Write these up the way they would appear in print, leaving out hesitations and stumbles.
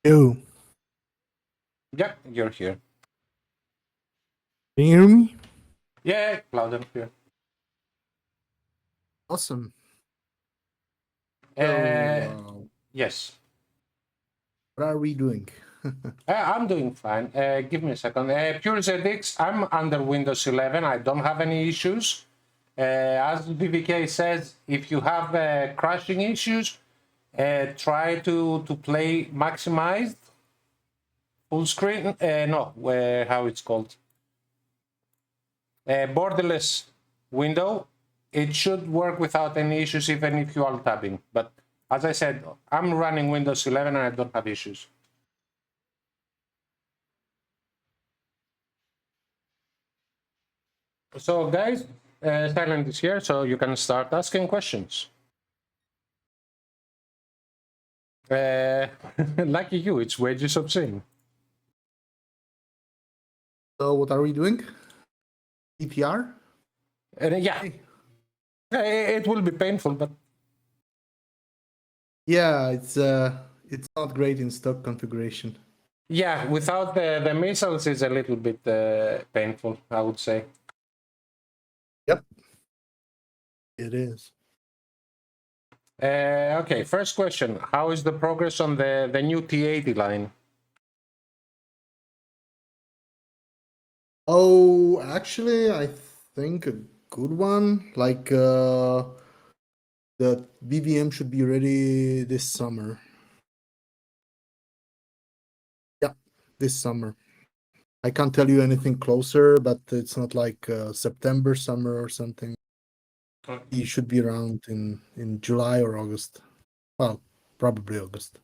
Yo, Yeah, you're here. can you hear me? Yeah, loud and clear. Awesome. Uh, So, yes, what are we doing? I'm doing fine. Give me a second. Pure ZX, I'm under Windows 11. I don't have any issues. As VVK says, if you have crashing issues, try to play maximized full screen. No, how it's called? Borderless window. It should work without any issues, even if you are tabbing. But as I said, I'm running Windows 11 and I don't have issues. So guys, Silent is here, so you can start asking questions. Lucky you, it's Wages of Sin. So, what are we doing? PTR? Yeah, it will be painful, but Yeah, it's not great in stock configuration. yeah, without the missiles, it's a little bit painful, I would say. Yep, it is. Okay, first question. How is the progress on the new T80 line? Oh, actually, I think a good one. Like, the BVM should be ready this summer. Yeah, this summer. I can't tell you anything closer, but it's not like September, summer, or something. It should be around in July or August. Well, probably August.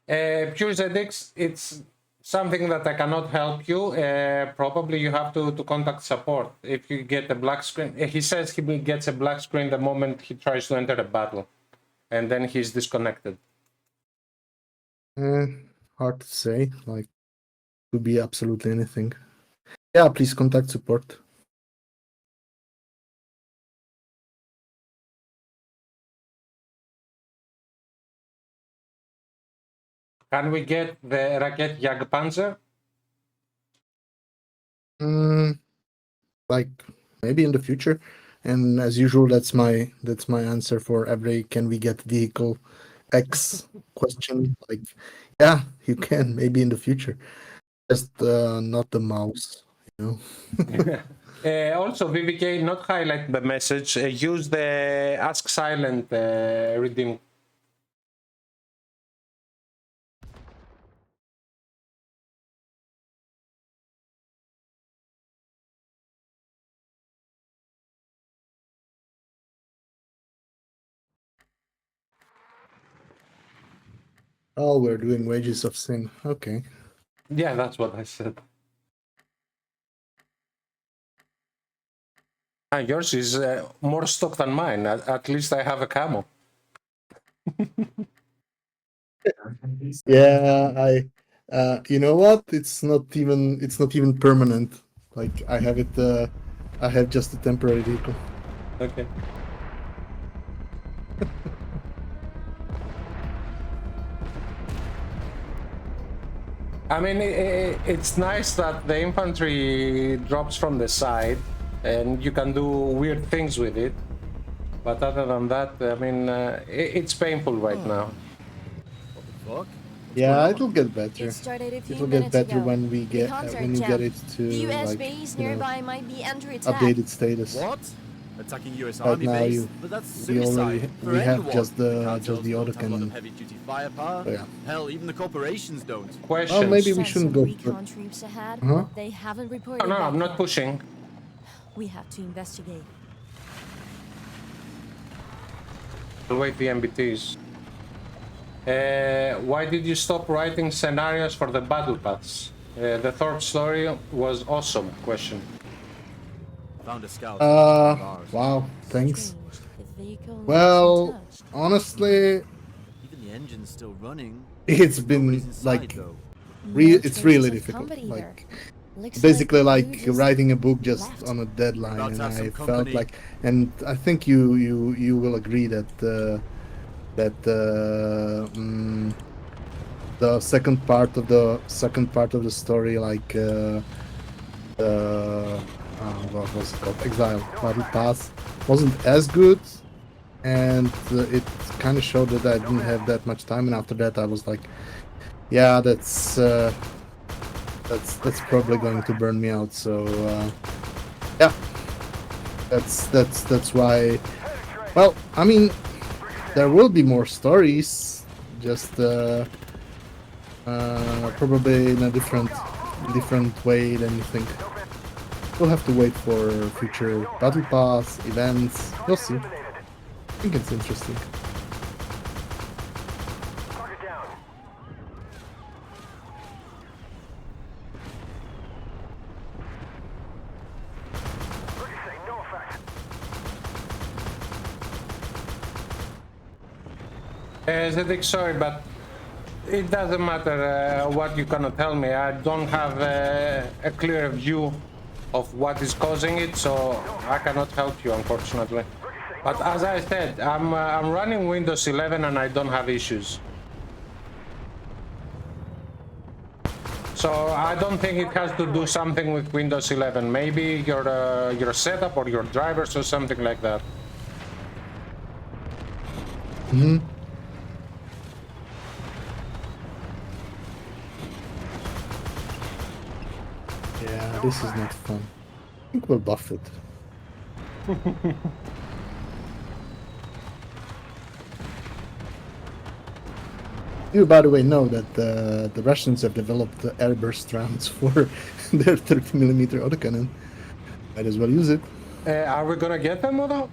Pure ZX, it's something that I cannot help you. Probably you have to contact support if you get a black screen. He says he gets a black screen the moment he tries to enter a battle, and then he's disconnected. Hard to say. Like, could be absolutely anything. Yeah, please contact support. Can we get the Raket Jagdpanzer? Like maybe in the future. And as usual, that's my answer for every can we get vehicle X question. Like, yeah, you can maybe in the future. Just not the mouse, you know. Also, VVK, not highlight the message. Use the Ask Silent redeem. Oh, we're doing Wages of Sin. Okay. Yeah, that's what I said. Yours is more stock than mine. At least I have a camo. Yeah, you know what? It's not even permanent. Like I have it. I have just a temporary vehicle. Okay. I mean, it's nice that the infantry drops from the side and you can do weird things with it. But other than that, I mean, it's painful right now. What the fuck? Yeah, it'll get better. It started a few It'll get minutes better ago. when we get Contract get it jammed. to The US like base you know, nearby might be under attack. updated status. What? Attacking US Right Army now base? But that's we suicide for we have anyone. just the cartels don't have a lot of autocannon. heavy-duty firepower. So, yeah. Hell, even the corporations don't. Questions? Well, maybe we Sent shouldn't some go. recon troops ahead. Huh? They haven't reported Oh, no, back I'm not yet. pushing. We have to investigate. I'll wait the MBTs. Why did you stop writing scenarios for the battle paths? The third story was awesome. Question. Found a scout. Wow, thanks. Strange. The vehicle was Well, untouched. honestly, Even the engine's still running. it's been Nobody's inside, like though. it's No really traces of difficult. company here. Like Looks basically the like crew just writing a book just left. on a deadline, About and to have some I felt company. like, and I think you will agree that that the second part of the story, like what was it called? Exile Battle Pass, wasn't as good, and it kind of showed that I didn't have that much time. And after that, I was like, yeah, that's probably going to burn me out. So yeah, that's why. Well, I mean, there will be more stories, just probably in a different way than you think. We'll have to wait for future battle pass events. We'll see. I think it's interesting. Zedek, sorry, but it doesn't matter what you're gonna tell me. I don't have a clear view of what is causing it, so I cannot help you, unfortunately. But as I said, I'm running Windows 11 and I don't have issues. So I don't think it has to do something with Windows 11. Maybe your setup or your drivers or something like that. Mm-hmm. Yeah, this is not fun. I think we'll buff it. You, by the way, know that the Russians have developed airburst rounds for their 30mm autocannon. Might as well use it. Are we gonna get them or not?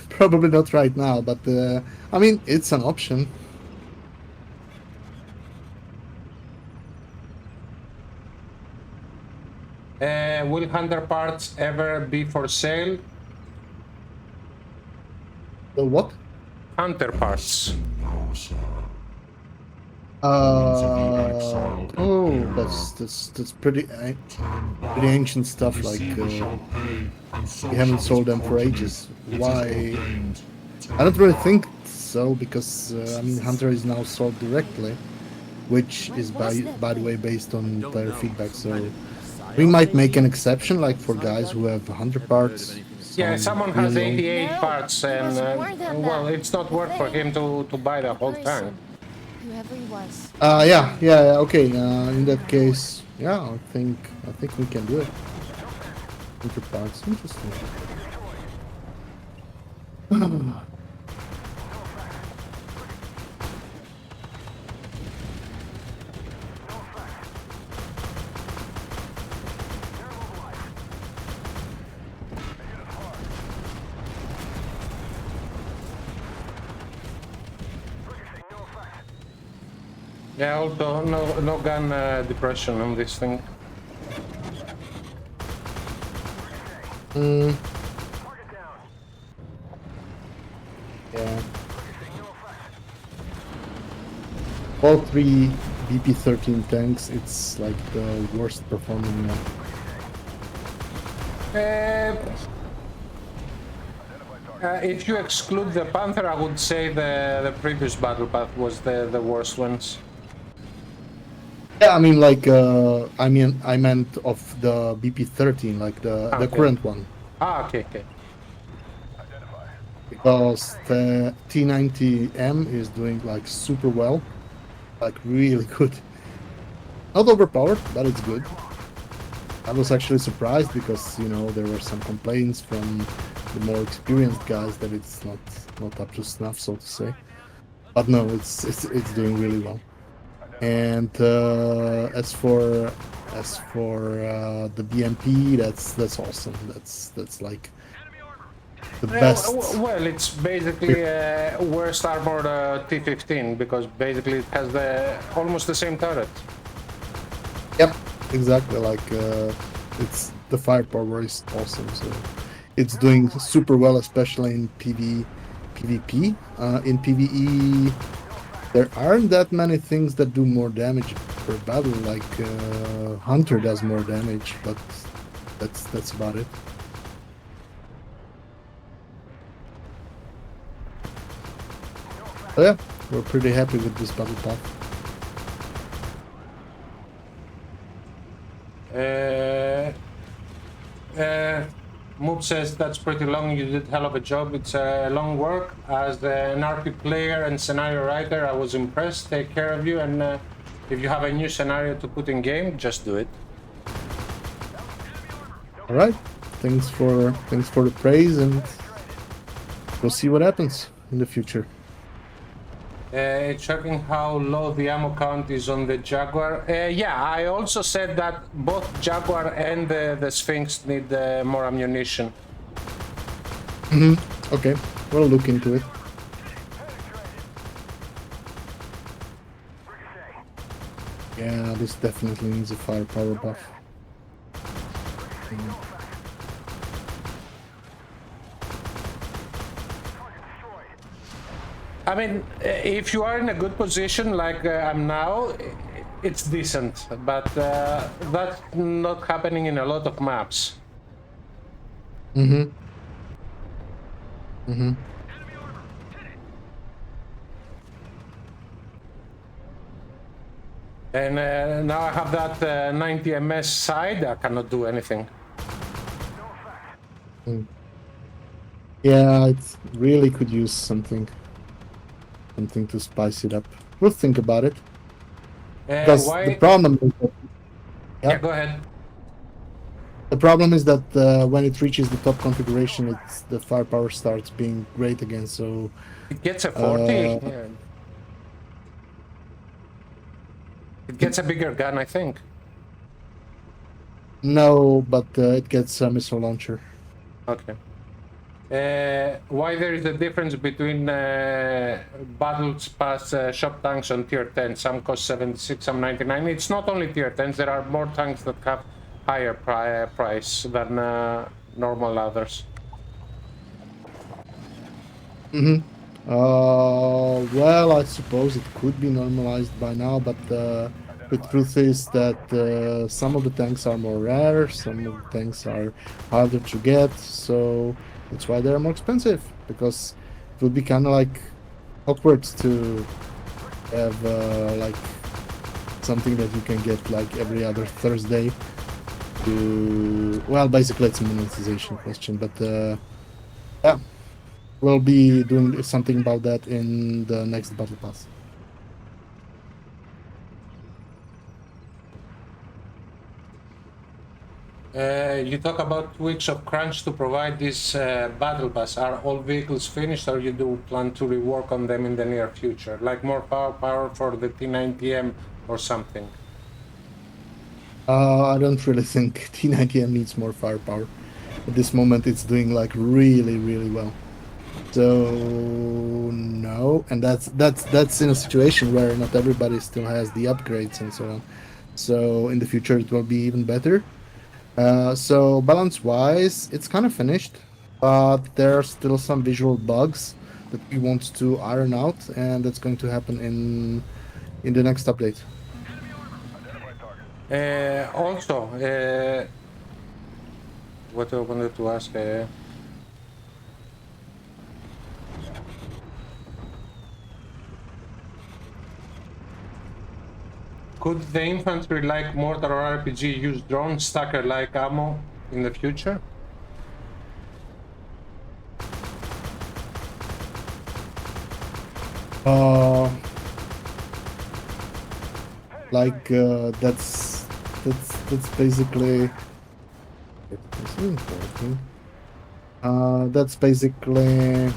Probably not right now, but I mean, it's an option. Will Hunter parts ever be for sale? The what? Hunter parts. Oh, that's pretty ancient stuff. Like we haven't sold them for ages. Why? I don't really think so, because I mean, Hunter is now sold directly, which is by the way based on player feedback. So we might make an exception, like for guys who have 100 parts. Yeah, someone has really 88 No, parts, he and was more than well, that. it's not worth for him to buy the whole tank. Whoever he was. Yeah, okay. In that case, yeah, I think we can do it. 100 parts, interesting. Yeah, also no gun depression on this thing. Yeah. All three BP-13 tanks, it's like the worst performing one. If you exclude the Panther, I would say the previous battle path was the worst ones. Yeah, I mean, like, I meant of the BP-13, like the Okay. current one, Ah, okay. because the T90M is doing like super well, like really good. Not overpowered, but it's good. I was actually surprised because, you know, there were some complaints from the more experienced guys that it's not up to snuff, so to say. But no, it's doing really well. And as for the BMP, that's awesome. That's like the best. Well, it's basically worst armored T-15 because basically it has almost the same turret. Yep, exactly. Like it's the firepower is awesome. So it's doing super well, especially in PvP. In PvE, there aren't that many things that do more damage per battle. Like Hunter does more damage, but that's about it. So yeah, we're pretty happy with this battle path. Moop says that's pretty long. You did hell of a job. It's a long work. As an RP player and scenario writer, I was impressed. Take care of you, and if you have a new scenario to put in game, just do it. All right, thanks for the praise, and we'll see what happens in the future. It's shocking how low the ammo count is on the Jaguar. Yeah, I also said that both Jaguar and the Sphinx need more ammunition. Okay, we'll look into it. Yeah, this definitely needs a firepower buff. I mean, if you are in a good position like I'm now, it's decent, but that's not happening in a lot of maps. Mm-hmm. And now I have that 90 ms side, I cannot do anything. Yeah, it really could use something to spice it up. We'll think about it. Because Why? the problem is that, Yeah, go ahead. the problem is that when it reaches the top configuration, the firepower starts being great again. So It gets a 40. Yeah. It gets a bigger gun, I think. no, but it gets a missile launcher. Okay. Why there is a difference between battles pass shop tanks on tier 10? Some cost 76, some 99. It's not only tier 10s. There are more tanks that have higher price than normal others. Well, I suppose it could be normalized by now, but the truth is that some of the tanks are more rare, some of the tanks are harder to get, so that's why they're more expensive, because it would be kind of like awkward to have like something that you can get like every other Thursday. Well, basically it's a monetization question, but yeah. We'll be doing something about that in the next battle pass. You talk about weeks of crunch to provide this battle pass. Are all vehicles finished, or you do plan to rework on them in the near future, like more power for the T90M or something? I don't really think T90M needs more firepower. At this moment, it's doing like really, really well. So no, and that's in a situation where not everybody still has the upgrades and so on. So in the future, it will be even better. So balance-wise, it's kind of finished, but there are still some visual bugs that we want to iron out, and that's going to happen in the next update. Also, what I wanted to ask. Could the infantry like mortar or RPG use drone stacker like ammo in the future? Like that's basically it's important. That's basically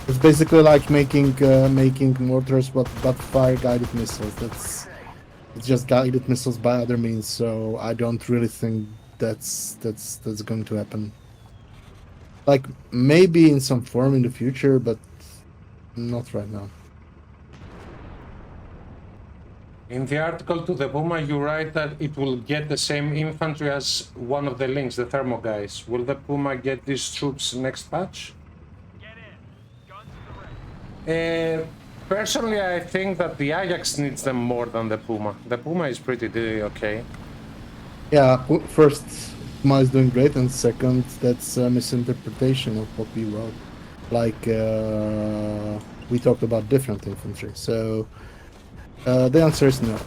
it's basically like making mortars but fire guided missiles. It's just guided missiles by other means. So I don't really think that's going to happen. Like maybe in some form in the future, but not right now. In the article to the Puma, you write that it will get the same infantry as one of the links, the thermo guys. Will the Puma get these troops next patch? Personally, I think that the Ajax needs them more than the Puma. The Puma is pretty okay. Yeah, first, Puma is doing great, and second, that's a misinterpretation of what we wrote. like we talked about different infantry. So the answer is no.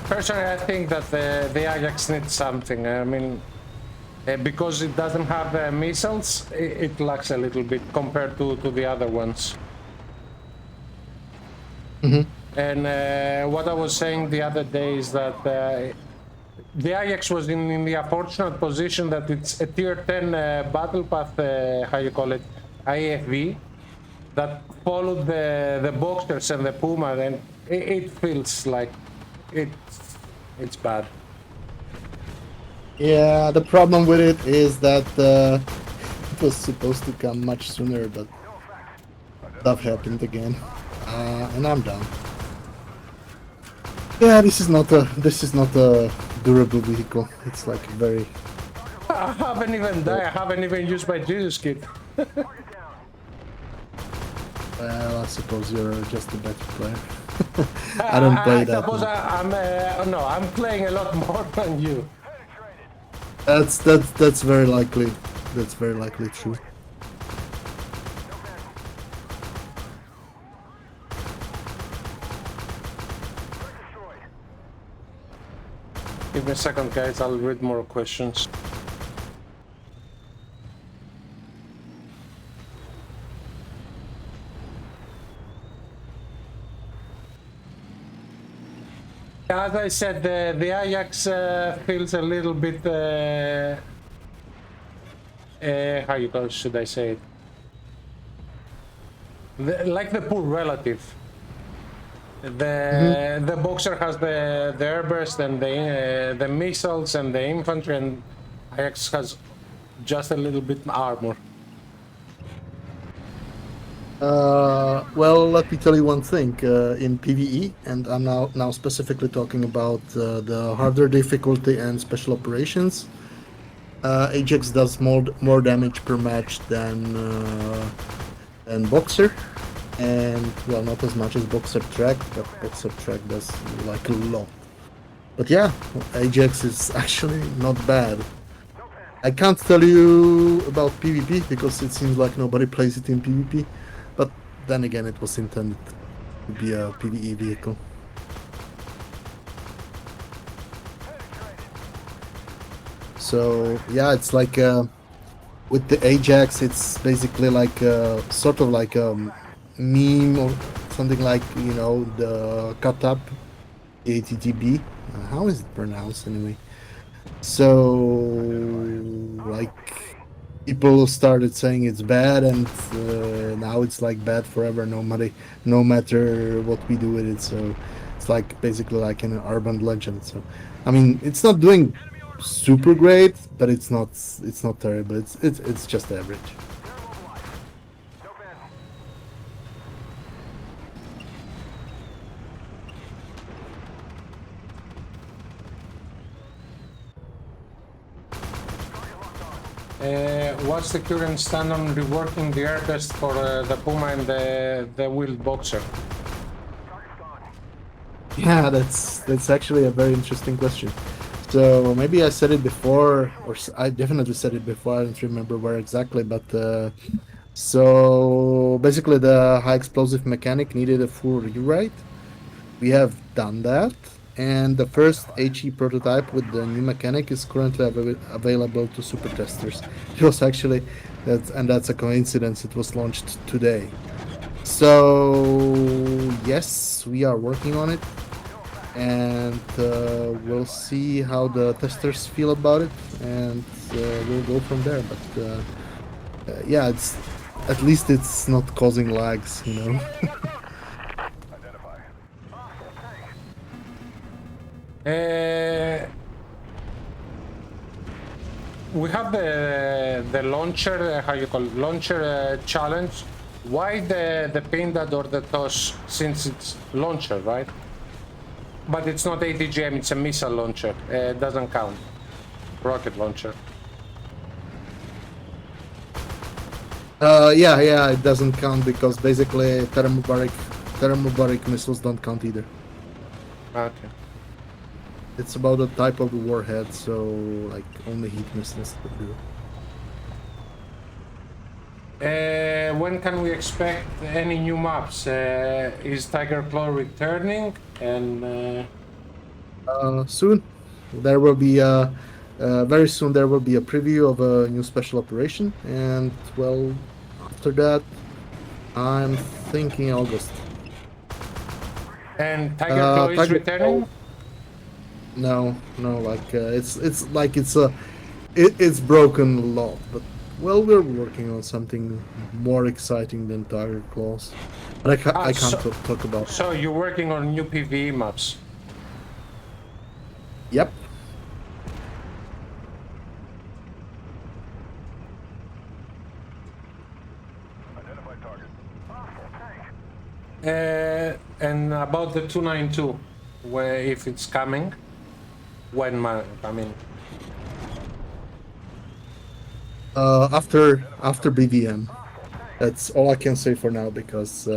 Personally, I think that the Ajax needs something. I mean, because it doesn't have missiles, it lacks a little bit compared to the other ones. And what I was saying the other day is that the Ajax was in the unfortunate position that it's a tier 10 battle path, how you call it, IFV, that followed the Boxers and the Puma, and it feels like it's bad. Yeah, the problem with it is that it was supposed to come much sooner, but stuff happened again, and I'm down. Yeah, this is not a durable vehicle. It's like very. I haven't even died. I haven't even used my Jesus kit. Well, I suppose you're just a better player. I don't play I that suppose much. I'm playing a lot more than you. That's very likely. That's very likely true. Give me a second, guys. I'll read more questions. As I said, the Ajax feels a little bit. Should I say it? Like the poor relative. The Boxer has the airburst and the missiles and the infantry, and Ajax has just a little bit armor. Well, let me tell you one thing. In PvE, and I'm now specifically talking about the harder difficulty and special operations, Ajax does more damage per match than Boxer, and well, not as much as Boxer Track, but Boxer Track does like a lot. But yeah, Ajax is actually not bad. I can't tell you about PvP because it seems like nobody plays it in PvP. But then again, it was intended to be a PvE vehicle. So yeah, it's like with the Ajax, it's basically like sort of like a meme or something like, you know, the cut up ATTB. How is it pronounced anyway? So like people started saying it's bad, and now it's like bad forever, no matter what we do with it. So it's like basically like an urban legend. So I mean, it's not doing super great, but it's not terrible. It's just average. What's the current stand on reworking the airburst for the Puma and the wheeled Boxer? Yeah, that's actually a very interesting question. So maybe I said it before, or I definitely said it before. I don't remember where exactly, but so basically the high explosive mechanic needed a full rewrite. We have done that, and the first HE prototype with the new mechanic is currently available to super testers. It was actually that's a coincidence. It was launched today. So yes, we are working on it, and we'll see how the testers feel about it, and we'll go from there. But yeah, it's at least it's not causing lags, you know. We have the launcher, how you call it, launcher challenge. Why the Pindad or the TOS, since it's launcher, right? But it's not ATGM, it's a missile launcher. It doesn't count. Rocket launcher. Yeah, it doesn't count because basically thermobaric missiles don't count either. Okay. It's about the type of the warhead, so like only heat missiles would do. When can we expect any new maps? Is Tiger Claw returning? And Soon, there will be a very soon there will be a preview of a new special operation, and well, after that, I'm thinking August. Tiger Claw is Tiger returning? Claw, no, like it's like it's broken a lot, but well, we're working on something more exciting than Tiger Claws, but I can't talk about. So you're working on new PvE maps? Yep. And about the 292, where if it's coming, when I mean. After BVM. That's all I can say for now because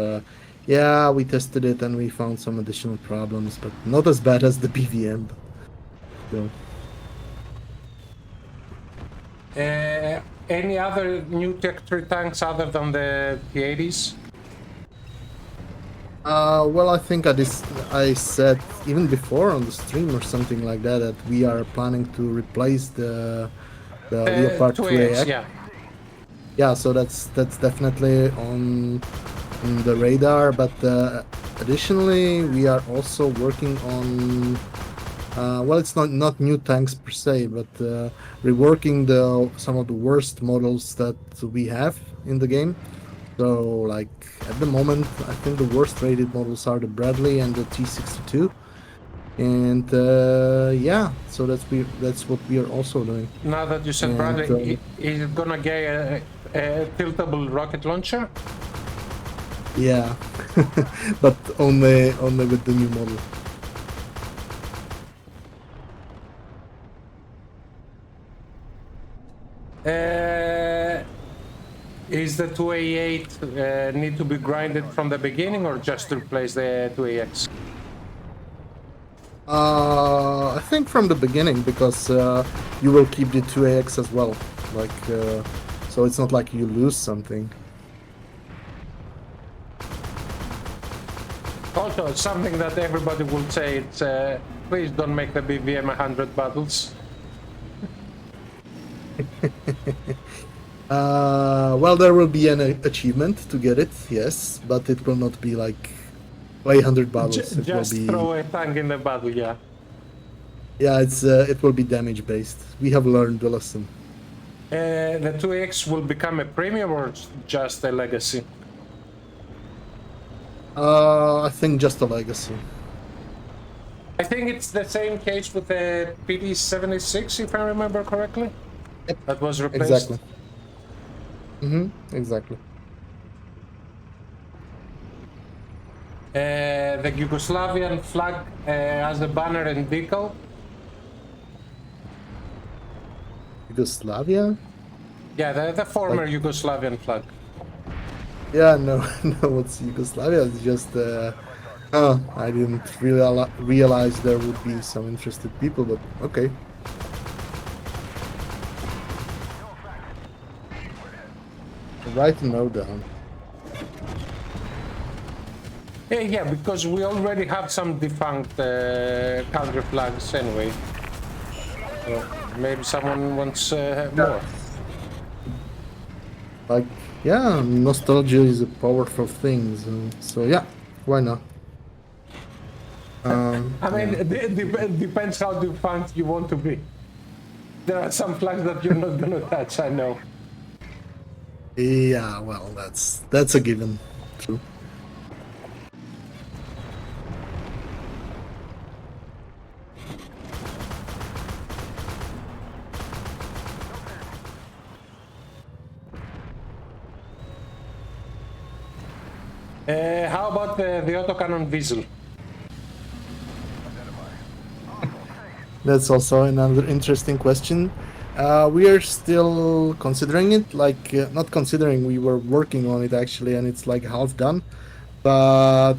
yeah, we tested it and we found some additional problems, but not as bad as the BVM. But still. Any other new Tech 3 tanks other than the T-80s? Well, I think I said even before on the stream or something like that that we are planning to replace the Leopard 2AX. Yeah. Yeah, so that's definitely on the radar. But additionally, we are also working on well, it's not new tanks per se, but reworking some of the worst models that we have in the game. So like at the moment, I think the worst rated models are the Bradley and the T62. And yeah, so that's what we are also doing. Now that you said And, Bradley, is it gonna get a tiltable rocket launcher? Yeah, but only with the new model. Is the 2A8 need to be grinded from the beginning or just to replace the 2AX? I think from the beginning because you will keep the 2AX as well, like so it's not like you lose something. Also, something that everybody will say, it's please don't make the BVM 100 battles. Well, there will be an achievement to get it, yes, but it will not be like play 100 battles. It Just will be, throw a tank in the battle, yeah. yeah, it will be damage based. We have learned the lesson. The 2X will become a premium or just a legacy? I think just a legacy. I think it's the same case with the PD-76, if I remember correctly. Yep. That was replaced. Exactly. Exactly. The Yugoslavian flag as a banner and decal. Yugoslavia? Yeah, the former Yugoslavian flag. Yeah, no, no, what's Yugoslavia? It's just, oh, I didn't really realize there would be some interested people, but okay. Write a note down. Yeah, because we already have some defunct counter flags anyway. So maybe someone wants more. Like, yeah, nostalgia is a powerful thing, so yeah, why not? I mean, it depends how defunct you want to be. There are some flags that you're not gonna touch, I know. Yeah, well, that's a given. True. How about the autocannon Weasel? That's also another interesting question. We are still considering it, like not considering, we were working on it actually, and it's like half done. But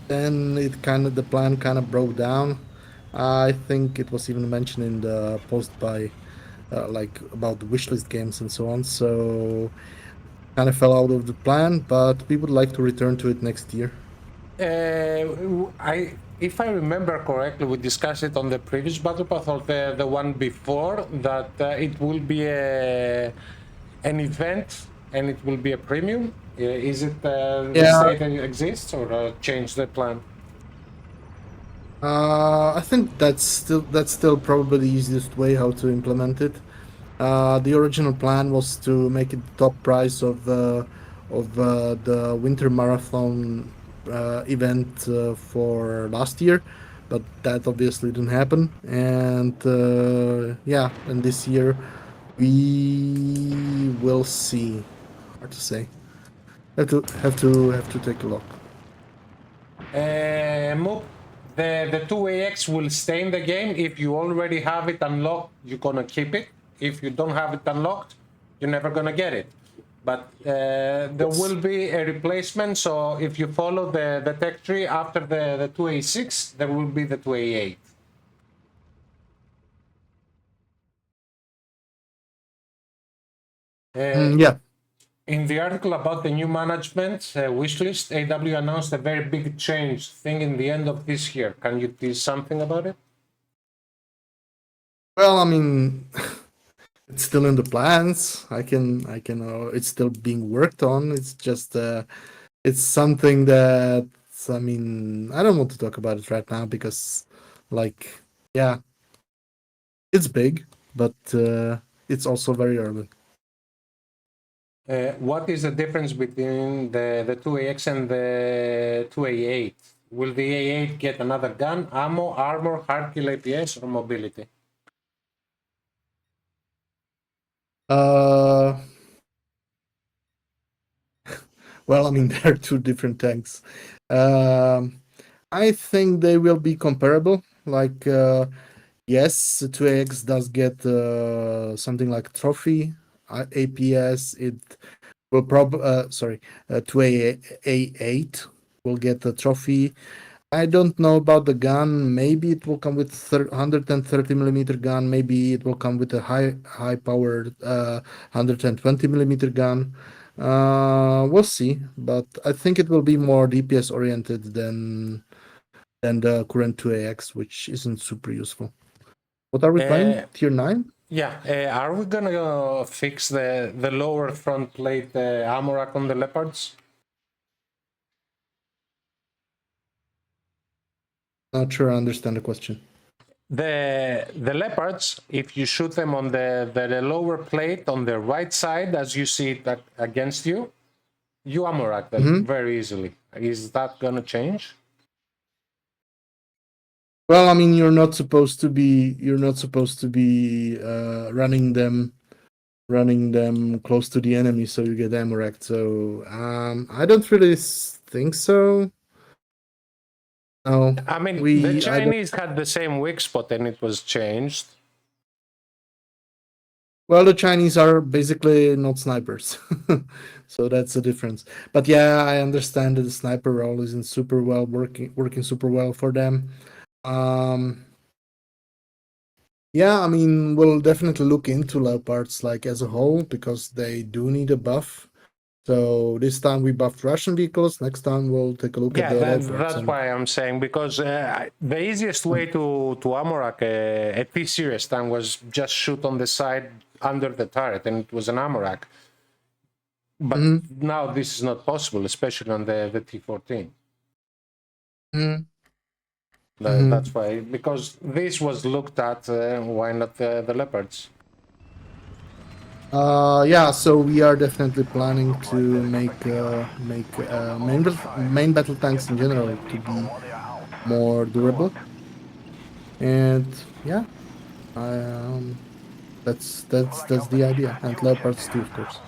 then the plan kind of broke down, I think it was even mentioned in the post by like about the wishlist games and so on. So kind of fell out of the plan, but we would like to return to it next year. If I remember correctly, we discussed it on the previous battle path or the one before that it will be an event and it will be a premium. Is it the Yeah, state that exists or change the plan? I think that's still probably the easiest way how to implement it. The original plan was to make it the top price of the winter marathon event for last year, but that obviously didn't happen. And yeah, and this year we will see. Hard to say. Have to take a look. Moop, the 2AX will stay in the game. If you already have it unlocked, you're gonna keep it. If you don't have it unlocked, you're never gonna get it. But there Yes. will be a replacement. So if you follow the tech tree after the 2A6, there will be the 2A8. Uh, Yeah. in the article about the new management wishlist, AW announced a very big change thing in the end of this year. Can you tease something about it? Well, I mean, it's still in the plans. I can. It's still being worked on. It's just it's something that I mean I don't want to talk about it right now because like yeah, it's big, but it's also very early. What is the difference between the 2AX and the 2A8? Will the A8 get another gun, ammo, armor, hard kill APS, or mobility? Uh, well, I mean they're two different tanks. Um, I think they will be comparable. Like yes, 2AX does get something like trophy APS. It will probably sorry, 2A8 will get a trophy. I don't know about the gun. Maybe it will come with 130 millimeter gun. Maybe it will come with a high powered 120 millimeter gun. We'll see, but I think it will be more DPS oriented than the current 2AX, which isn't super useful. What are we playing? Uh, Tier 9? yeah, are we gonna fix the lower front plate ammo rack on the Leopards? Not sure I understand the question. The Leopards, if you shoot them on the lower plate on the right side, as you see it against you, you ammo rack them Mhm. very easily. Is that gonna change? Well, I mean, you're not supposed to be running them close to the enemy so you get ammo wrecked. So I don't really think so. No, I mean, the we I don't. Chinese had the same weak spot and it was changed. Well, the Chinese are basically not snipers, so that's the difference. But yeah, I understand that the sniper role isn't super well working super well for them. Um, yeah, I mean, we'll definitely look into leopards like as a whole because they do need a buff. So this time we buffed Russian vehicles. Next time we'll take a look at Yeah, the leopards that's and. why I'm saying because the easiest way to ammo rack a T series tank was just shoot on the side under the turret and it was an ammo rack. But Mhm, now this is not possible, especially on the T14. mhm, mhm. That's why, because this was looked at, why not the Leopards? Yeah, so we are definitely planning to make main battle tanks in general to be more durable, and yeah, um, that's the idea, and leopards too, of course.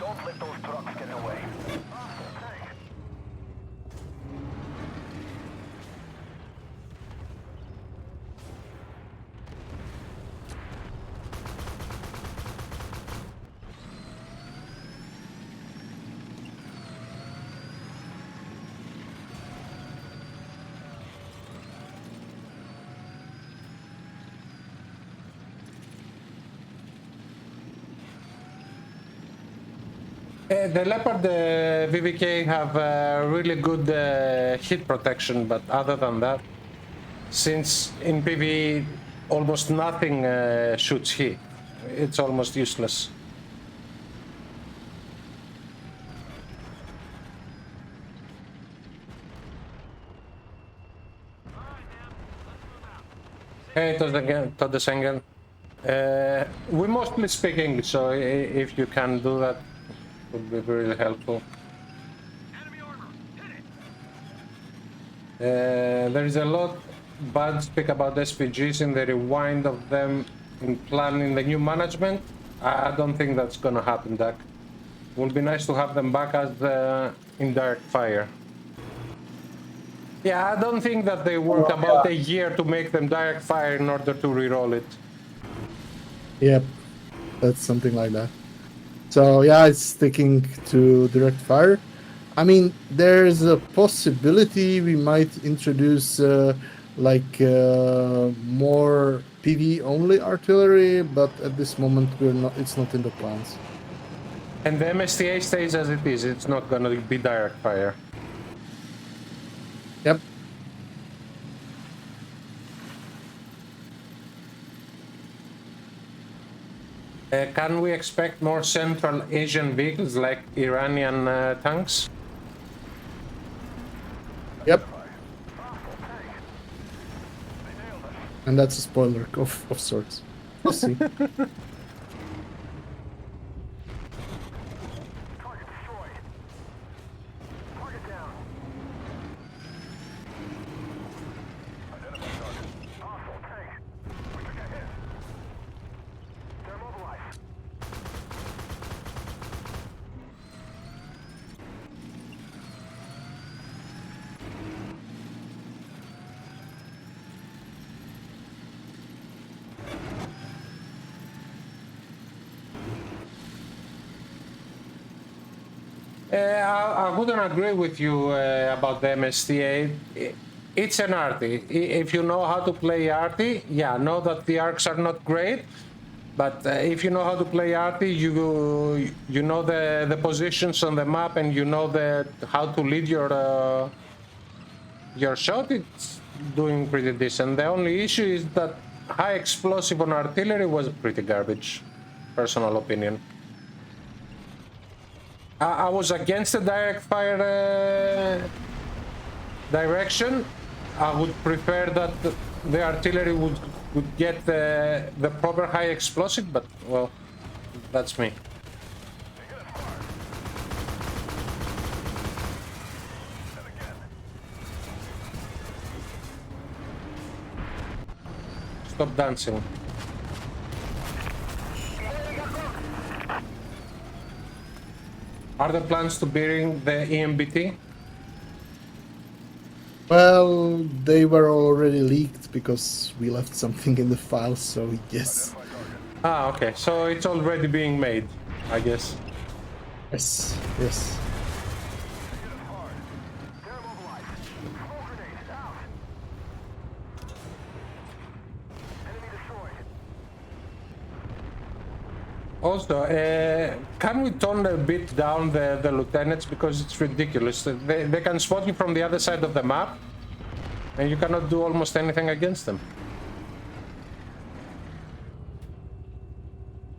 The Leopard VVK have really good hit protection, but other than that, since in PvE almost nothing shoots hit, it's almost useless. Hey, Todd Engel. We mostly speak English, so if you can do that, would be really helpful. There is a lot bad speak about SPGs in the rewind of them in planning the new management. I don't think that's gonna happen, Doc. It would be nice to have them back as in direct fire. Yeah, I don't think that they worked about a year to make them direct fire in order to reroll it. Yep, that's something like that. So yeah, it's sticking to direct fire. I mean, there's a possibility we might introduce more PV only artillery, but at this moment we're not. It's not in the plans. And the MSTA stays as it is. It's not gonna be direct fire. Yep. Can we expect more Central Asian vehicles like Iranian tanks? Yep. And that's a spoiler of sorts. We'll see. I wouldn't agree with you about the MSTA. It's an arty. If you know how to play arty, yeah, know that the arcs are not great, but if you know how to play arty, you know the positions on the map and you know how to lead your shot. It's doing pretty decent. The only issue is that high explosive on artillery was pretty garbage. Personal opinion. I was against the direct fire direction. I would prefer that the artillery would get the proper high explosive, but well, that's me. Stop dancing. Are there plans to bring the EMBT? Well, they were already leaked because we left something in the file, so yes. Ah, okay. So it's already being made, I guess. Yes, yes. Also, can we tone a bit down the lieutenants, because it's ridiculous. They can spot you from the other side of the map, and you cannot do almost anything against them.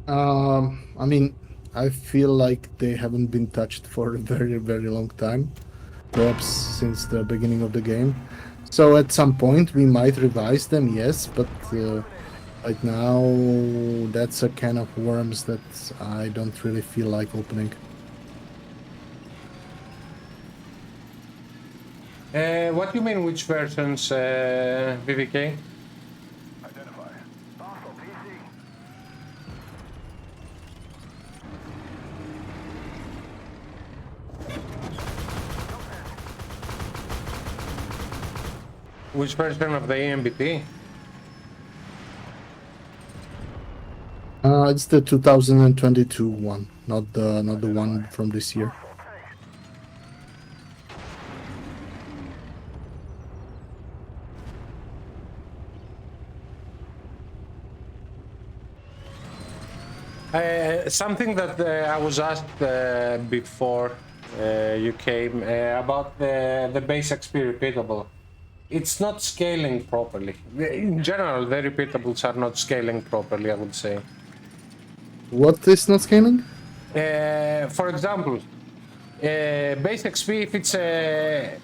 I mean, I feel like they haven't been touched for a very, very long time, perhaps since the beginning of the game. So at some point we might revise them, yes, but right now that's a can of worms that I don't really feel like opening. What do you mean, which versions, VVK? Which version of the EMBT? It's the 2022 one, not the one from this year. Something that I was asked before you came about the base XP repeatable. It's not scaling properly. In general, the repeatables are not scaling properly, I would say. What is not scaling? For example, base XP, if it's a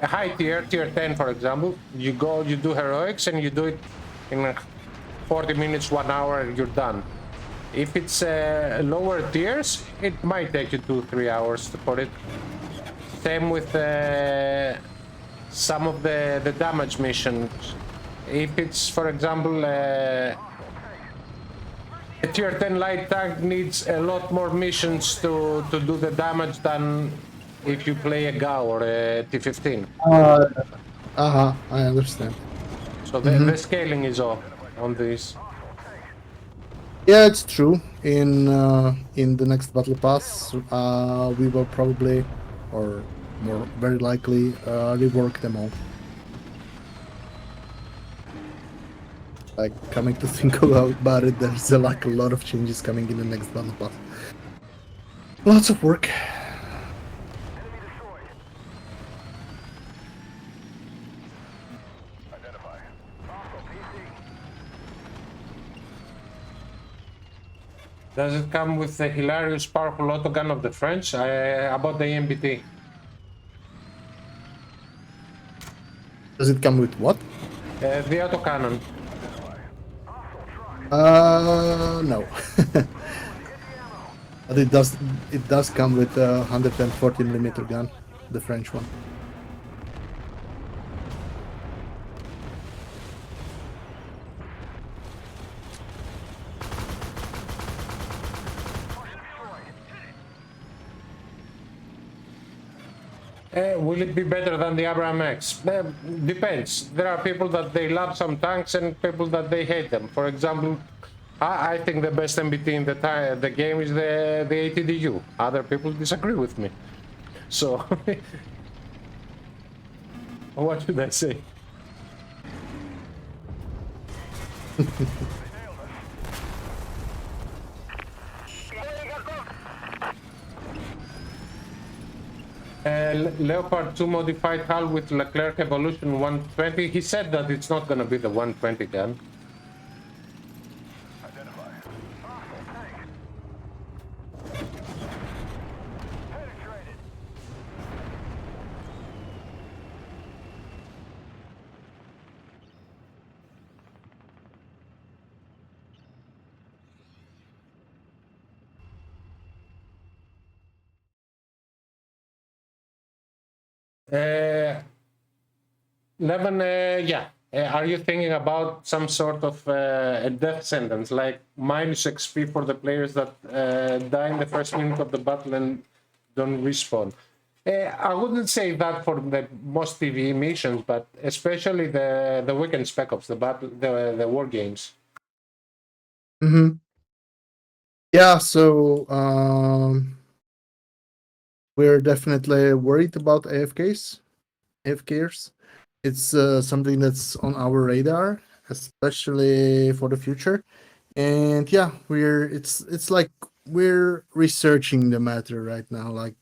high tier, tier 10, for example, you go, you do heroics, and you do it in 40 minutes, 1 hour, you're done. If it's lower tiers, it might take you 2-3 hours to put it. Same with some of the damage missions. If it's, for example, a tier 10 light tank needs a lot more missions to do the damage than if you play a GAU or a T15. I understand. So the scaling is off on this. Yeah, it's true. In the next battle pass, we will probably, or more very likely, rework them all. Like, coming to think about it, there's like a lot of changes coming in the next battle pass. Lots of work. Does it come with the hilarious powerful autogun of the French? About the EMBT. Does it come with what? The autocannon. No. But it does come with a 140mm gun, the French one. Will it be better than the Abrams X? Depends. There are people that they love some tanks and people that they hate them. For example, I think the best MBT in the game is the ATDU. Other people disagree with me. So, what should I say? Leopard 2 modified hull with Leclerc Evolution 120. He said that it's not going to be the 120 gun. Levin, yeah. Are you thinking about some sort of a death sentence, like minus XP for the players that die in the first minute of the battle and don't respawn? I wouldn't say that for the most PvE missions, but especially the weekend spec ops, the war games. Yeah, so we're definitely worried about AFKers. It's something that's on our radar, especially for the future. And yeah, it's like we're researching the matter right now. Like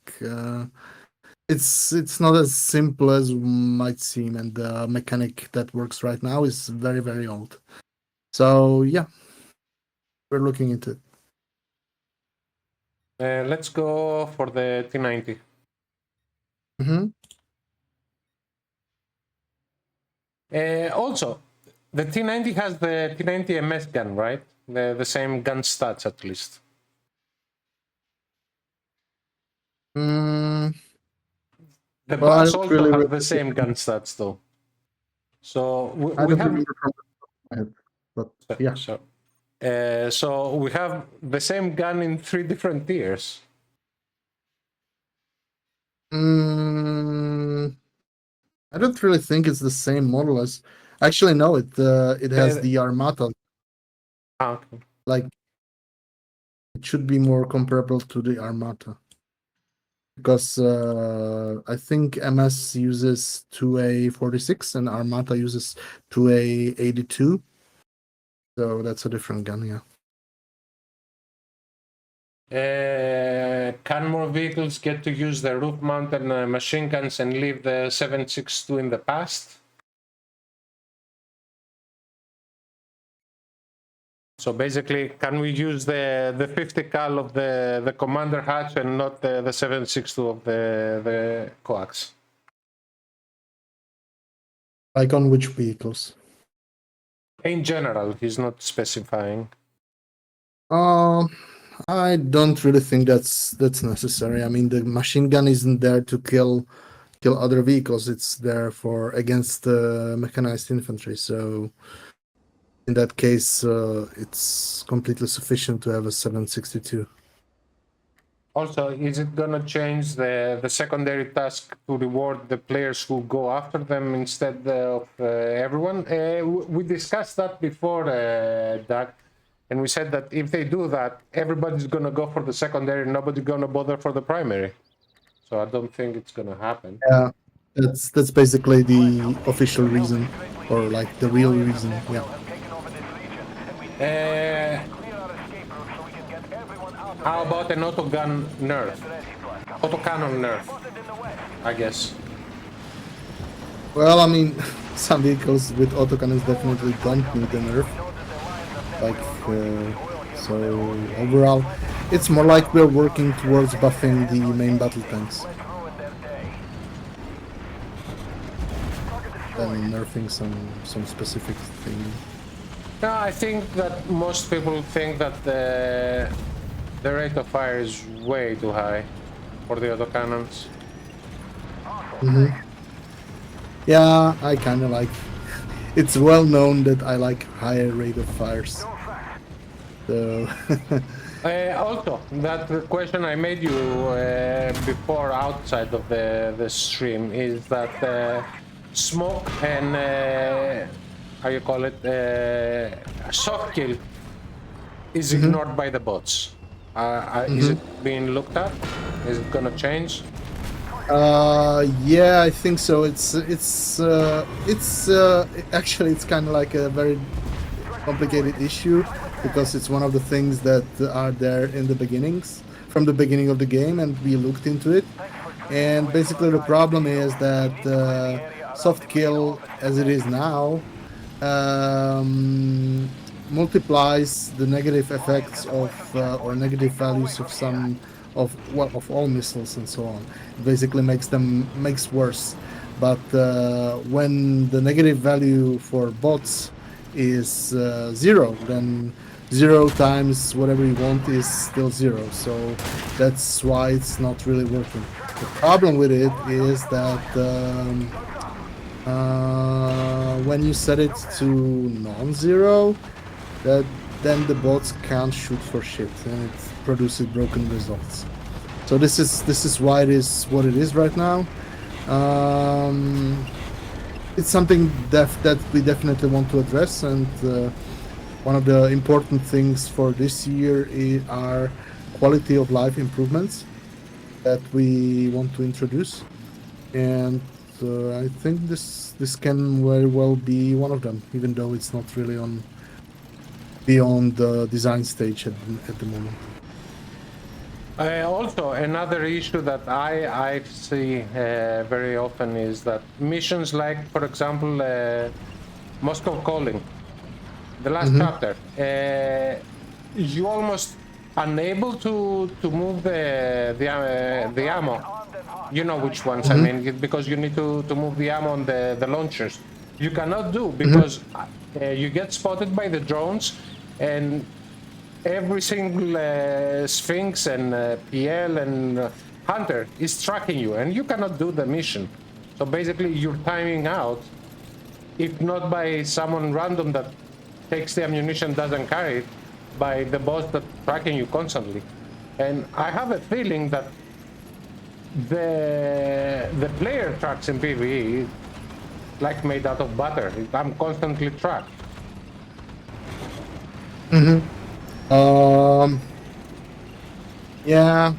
it's not as simple as might seem, and the mechanic that works right now is very, very old. So yeah, we're looking into it. Let's go for the T90. Also, the T90 has the T90 MS gun, right? The same gun stats, at least. Mm, The well, I bus don't also really has the same gun stats, though. So I we don't have. remember from the top of my head, but yeah. So we have the same gun in 3 different tiers. I don't really think it's the same model as. Actually, no. It has the Armata. Okay. Like it should be more comparable to the Armata, because I think MS uses 2A46 and Armata uses 2A82. So that's a different gun, yeah. Can more vehicles get to use the roof-mounted machine guns and leave the 7.62 in the past? So basically, can we use the 50 cal of the commander hatch and not the 7.62 of the coax? Like on which vehicles? In general, he's not specifying. I don't really think that's necessary. I mean, the machine gun isn't there to kill other vehicles. It's there for against mechanized infantry. So in that case, it's completely sufficient to have a 7.62. Also, is it gonna change the secondary task to reward the players who go after them instead of everyone? We discussed that before, Doug, and we said that if they do that, everybody's gonna go for the secondary and nobody's gonna bother for the primary. So I don't think it's gonna happen. Yeah, that's basically the official reason, or like the real reason. Yeah. How about an autogun nerf? Autocannon nerf, I guess. Well, I mean, some vehicles with autocannons definitely don't need a nerf. Like, so overall, it's more like we're working towards buffing the main battle tanks than nerfing some specific thing. No, I think that most people think that the rate of fire is way too high for the autocannons. Yeah, I kind of like. It's well known that I like higher rate of fires. So Also, that question I made you before outside of the stream is that smoke and how you call it soft kill is ignored by the bots. Is it being looked at? Is it gonna change? yeah, I think so. It's actually it's kind of like a very complicated issue because it's one of the things that are there in the beginnings from the beginning of the game, and we looked into it. And basically, the problem is that soft kill, as it is now, multiplies the negative effects of or negative values of some of all missiles and so on. It basically makes worse. But when the negative value for bots is 0, then 0 times whatever you want is still 0. So that's why it's not really working. The problem with it is that when you set it to non-zero, then the bots can't shoot for shit, and it produces broken results. So this is why it is what it is right now. It's something that we definitely want to address, and one of the important things for this year are quality of life improvements that we want to introduce, and I think this can very well be one of them, even though it's not really on beyond the design stage at the moment. Also, another issue that I see very often is that missions like, for example, Moscow Calling, the last chapter, you almost unable to move the ammo. You know which ones I mean, because you need to move the ammo on the launchers. You cannot do because you get spotted by the drones, and every single Sphinx and PL and Hunter is tracking you, and you cannot do the mission. So basically, you're timing out, if not by someone random that takes the ammunition, doesn't carry it, by the boss that's tracking you constantly. And I have a feeling that the player tracks in PvE like made out of butter. I'm constantly tracked. Yeah,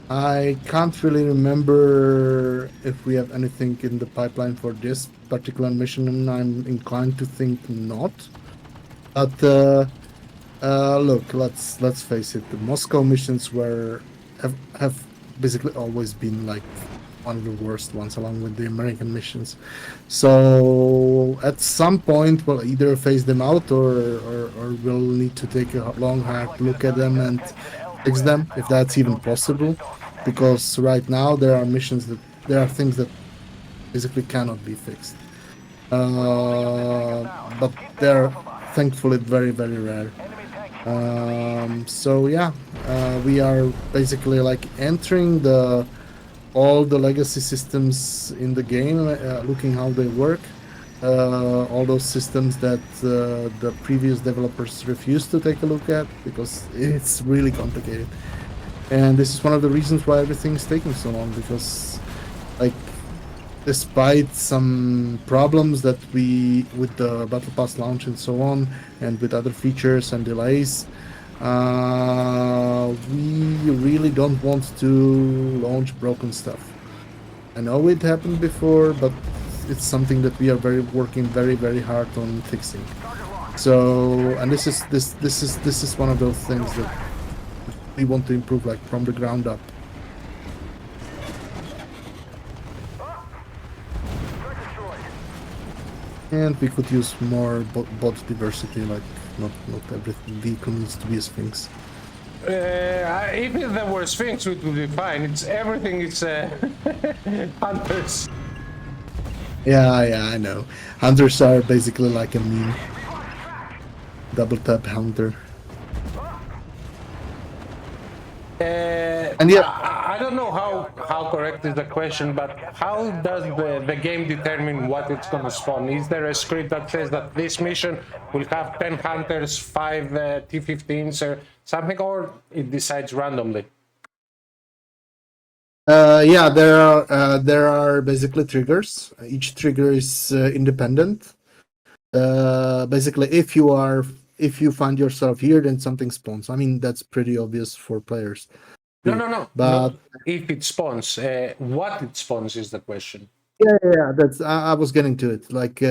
I can't really remember if we have anything in the pipeline for this particular mission, and I'm inclined to think not. But Look, let's face it. The Moscow missions have basically always been like one of the worst ones, along with the American missions. So at some point, we'll either phase them out, or we'll need to take a long, hard look at them and fix them, if that's even possible. Because right now there are things that basically cannot be fixed. But they're thankfully very, very rare. So yeah, we are basically like entering the all the legacy systems in the game, looking how they work. All those systems that the previous developers refused to take a look at because it's really complicated. And this is one of the reasons why everything is taking so long, because like despite some problems that we with the battle pass launch and so on, and with other features and delays, we really don't want to launch broken stuff. I know it happened before, but it's something that we are working very, very hard on fixing. So, and this is one of those things that we want to improve, like from the ground up. And we could use more bot diversity, like not every vehicle needs to be a Sphinx. If there were Sphinx, it would be fine. It's everything is hunters. Yeah, I know. Hunters are basically like a meme. Double tap hunter. And yeah, I don't know how correct is the question, but how does the game determine what it's gonna spawn? Is there a script that says that this mission will have 10 hunters, 5 T-15s or something, or it decides randomly? yeah, there are basically triggers. Each trigger is independent. Basically, if you find yourself here, then something spawns. I mean, that's pretty obvious for players. No. But Not if it spawns, what it spawns is the question. yeah, that's I was getting to it. Like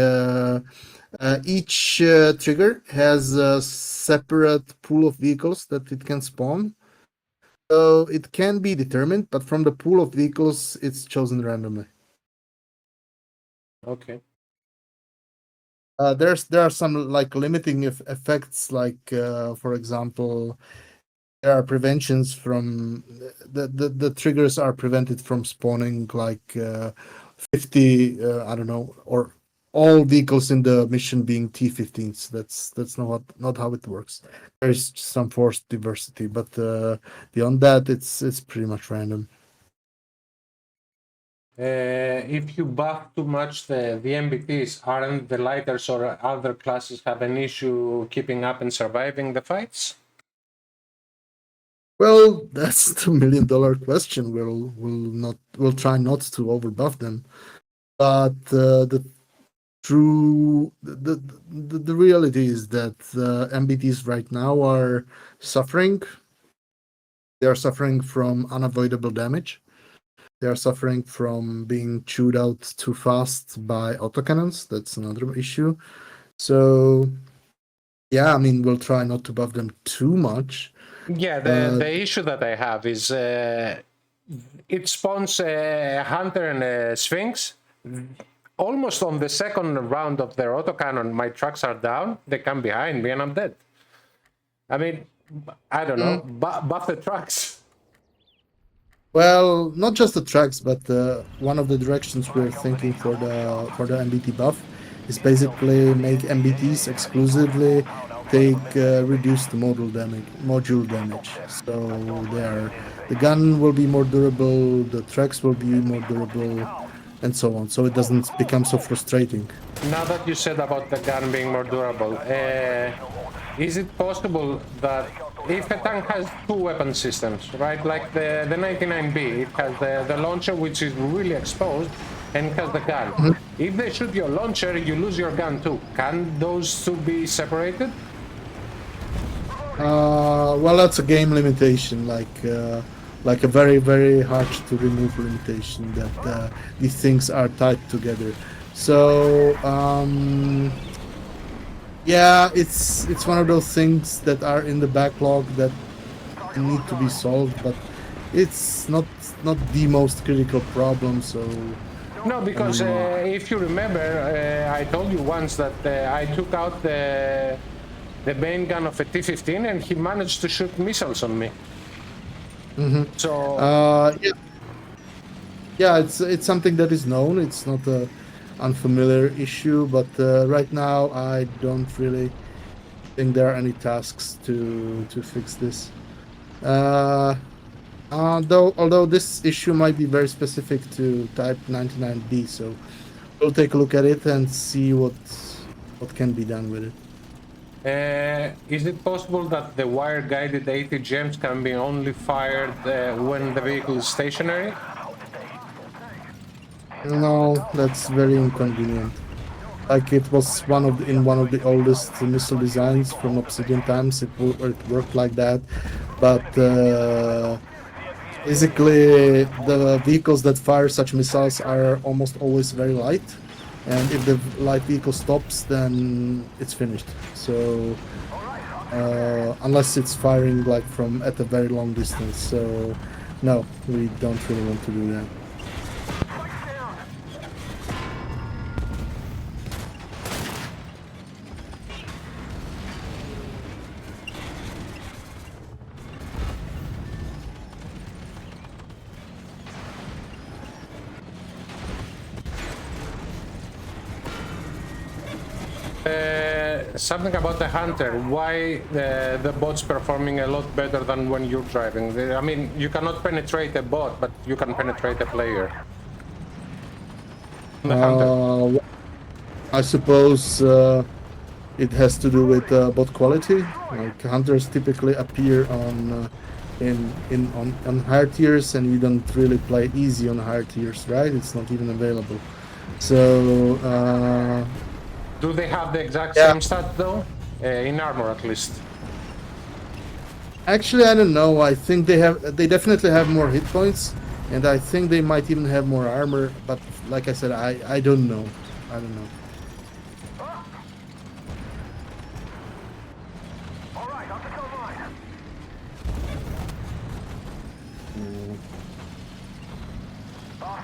each trigger has a separate pool of vehicles that it can spawn. So it can be determined, but from the pool of vehicles, it's chosen randomly. Okay. There are some like limiting effects, like for example, there are preventions from the triggers are prevented from spawning like 50 I don't know, or all vehicles in the mission being T-15s. That's not how it works. There's some forced diversity, but beyond that, it's pretty much random. If you buff too much the MBTs, aren't the lighters or other classes have an issue keeping up and surviving the fights? Well, that's the $1 million question. We'll try not to overbuff them, but the reality is that MBTs right now are suffering. They are suffering from unavoidable damage. They are suffering from being chewed out too fast by autocannons. That's another issue. So yeah, I mean, we'll try not to buff them too much. Yeah, the issue that I have is it spawns a hunter and a sphinx. Almost on the second round of their autocannon, my trucks are down. They come behind me and I'm dead. I mean, I don't know. Buff the trucks. Well, not just the trucks, but one of the directions we're thinking for the MBT buff is basically make MBTs exclusively take reduced module damage. So the gun will be more durable, the trucks will be more durable, and so on. So it doesn't become so frustrating. Now that you said about the gun being more durable, is it possible that if a tank has two weapon systems, right, like the 99B, it has the launcher, which is really exposed, and it has the gun. If they shoot your launcher, you lose your gun too. Can those two be separated? Well, that's a game limitation, like a very, very hard to remove limitation, that these things are tied together. So Yeah, it's one of those things that are in the backlog that need to be solved, but it's not the most critical problem. So No, I because mean, if you remember, I told you once that I took out the main gun of a T-15 and he managed to shoot missiles on me. So yeah, yeah, it's something that is known. It's not a unfamiliar issue, but right now I don't really think there are any tasks to fix this. Uh, although this issue might be very specific to Type 99B, so we'll take a look at it and see what can be done with it. is it possible that the wire-guided ATGMs can be only fired when the vehicle is stationary? No, that's very inconvenient. Like it was in one of the oldest missile designs from Obsidian times. It worked like that, but basically the vehicles that fire such missiles are almost always very light, and if the light vehicle stops, then it's finished. So unless it's firing like from at a very long distance, so no, we don't really want to do that. Something about the Hunter. Why the bot's performing a lot better than when you're driving? I mean, you cannot penetrate a bot, but you can penetrate a player. The Hunter. I suppose it has to do with bot quality. Like hunters typically appear on higher tiers, and you don't really play easy on higher tiers, right? It's not even available. So Do they have the exact yeah, same stat though? In armor at least. actually, I don't know. I think they definitely have more hit points, and I think they might even have more armor. But like I said, I don't know. I don't know.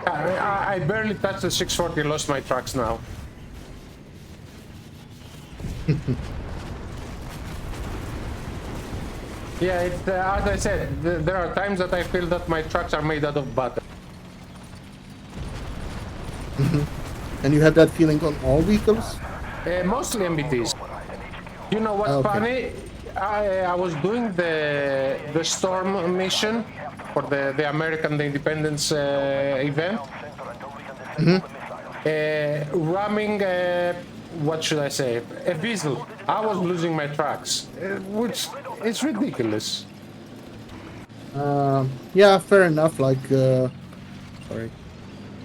I barely touched the 640, lost my tracks now. Yeah, it's, as I said, there are times that I feel that my trucks are made out of butter. And you have that feeling on all vehicles? Mostly MBTs. You know what's Okay. funny? I was doing the Storm mission for the American Independence event. Ramming, what should I say? A Diesel. I was losing my tracks, which is ridiculous. Yeah, fair enough. Like, sorry.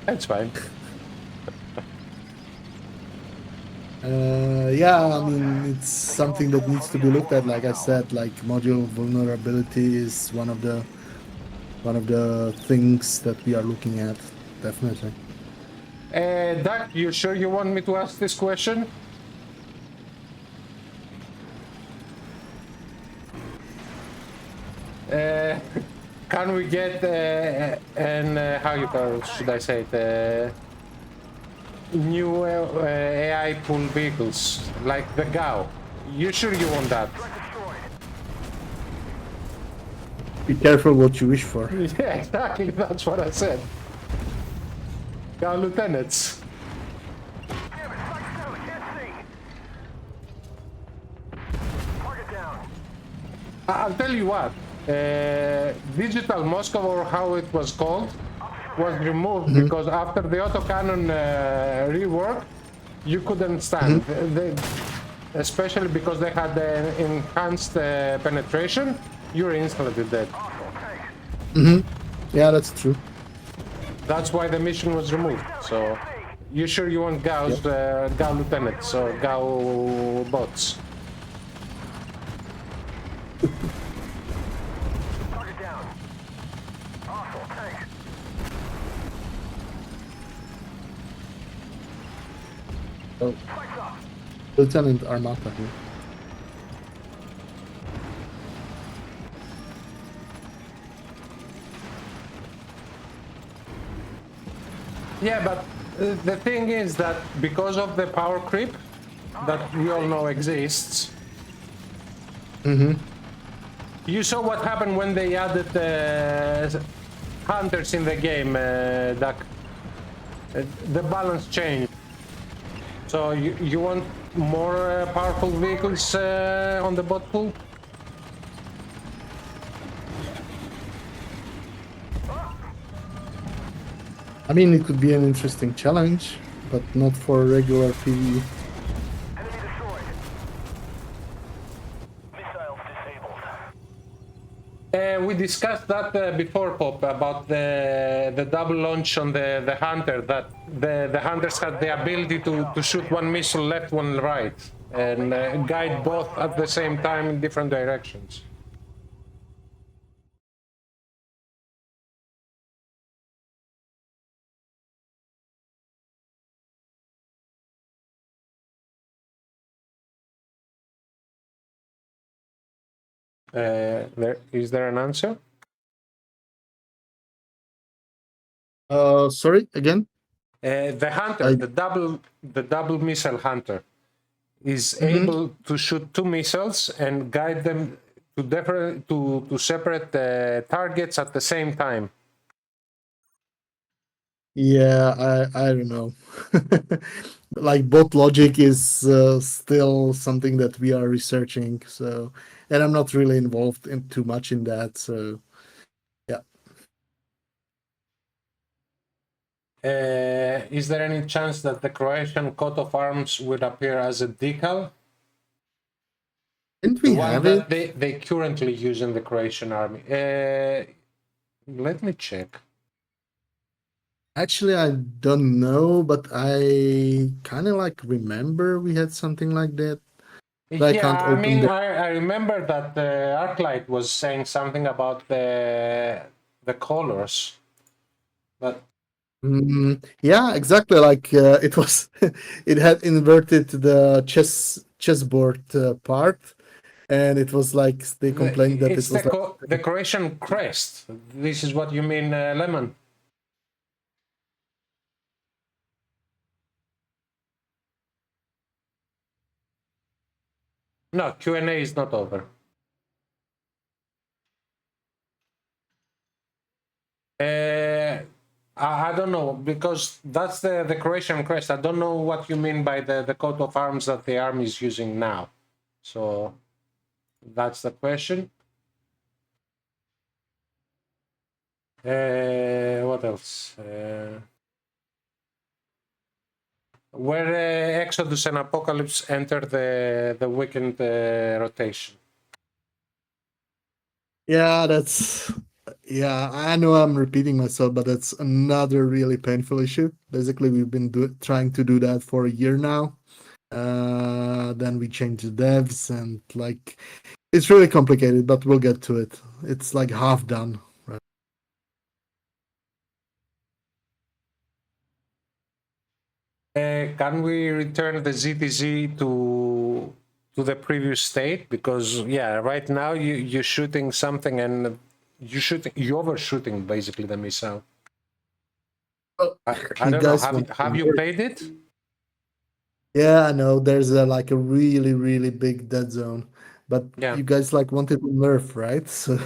That's fine. Yeah, I mean, it's something that needs to be looked at. Like I said, like module vulnerability is one of the things that we are looking at. Definitely. Doc, you sure you want me to ask this question? Can we get an how you call should I say it? New AI pool vehicles like the GAU. You sure you want that? Be careful what you wish for. Yeah, exactly. That's what I said. GAU lieutenants. I'll tell you what. Digital Moscow, or how it was called, was removed because after the autocannon rework, you couldn't stand. Especially because they had enhanced penetration, you're instantly dead. Yeah, that's true. That's why the mission was removed. So, you sure you want GAU's, GAU lieutenants or GAU bots? Oh. Lieutenant Armata here. Yeah, but the thing is that because of the power creep that we all know exists, you saw what happened when they added hunters in the game, Duck. The balance changed. So you want more powerful vehicles on the bot pool? I mean, it could be an interesting challenge, but not for regular PvE. Enemy destroyed. Missiles disabled. We discussed that before, Pop, about the double launch on the hunter, that the hunters had the ability to shoot one missile left, one right, and guide both at the same time in different directions. Is there an answer? Sorry, again? The hunter, I the double missile hunter, is Mhm. able to shoot two missiles and guide them to separate targets at the same time. Yeah, I don't know. Like bot logic is still something that we are researching, so and I'm not really involved in too much in that, so yeah. Is there any chance that the Croatian coat of arms would appear as a decal? Didn't The we one have that it? they currently use in the Croatian army. Let me check. Actually, I don't know, but I kind of like remember we had something like that. But I can't Yeah, I open mean, the. I remember that Arclight was saying something about the colors, but Yeah, exactly. Like it was, it had inverted the chessboard part, and it was like they complained that it it's was like. the Croatian crest. This is what you mean, Lemon? No, Q&A is not over. I don't know, because that's the Croatian crest. I don't know what you mean by the coat of arms that the army is using now. So that's the question. What else? Where Exodus and Apocalypse enter the weekend rotation. Yeah, that's. Yeah, I know I'm repeating myself, but that's another really painful issue. Basically, we've been trying to do that for a year now. Then we changed the devs, and like it's really complicated, but we'll get to it. It's like half done. Right? Can we return the ZTZ to the previous state? Because yeah, right now you're shooting something and you overshooting basically the missile. Oh, I you don't know. guys want Have to you work? played it? Yeah, I know. There's like a really, really big dead zone, but Yeah. you guys like wanted a nerf, right? So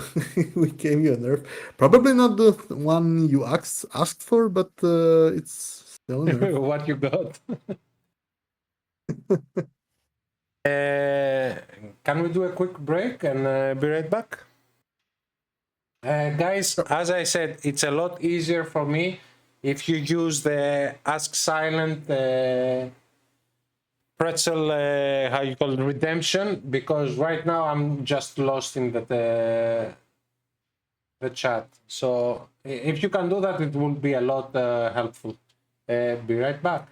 we gave you a nerf. Probably not the one you asked for, but it's still a nerf. What you got? Can we do a quick break and be right back? Guys, as I said, it's a lot easier for me if you use the Ask Silent pretzel, how you call it, redemption, because right now I'm just lost in the chat. So if you can do that, it will be a lot helpful. Be right back.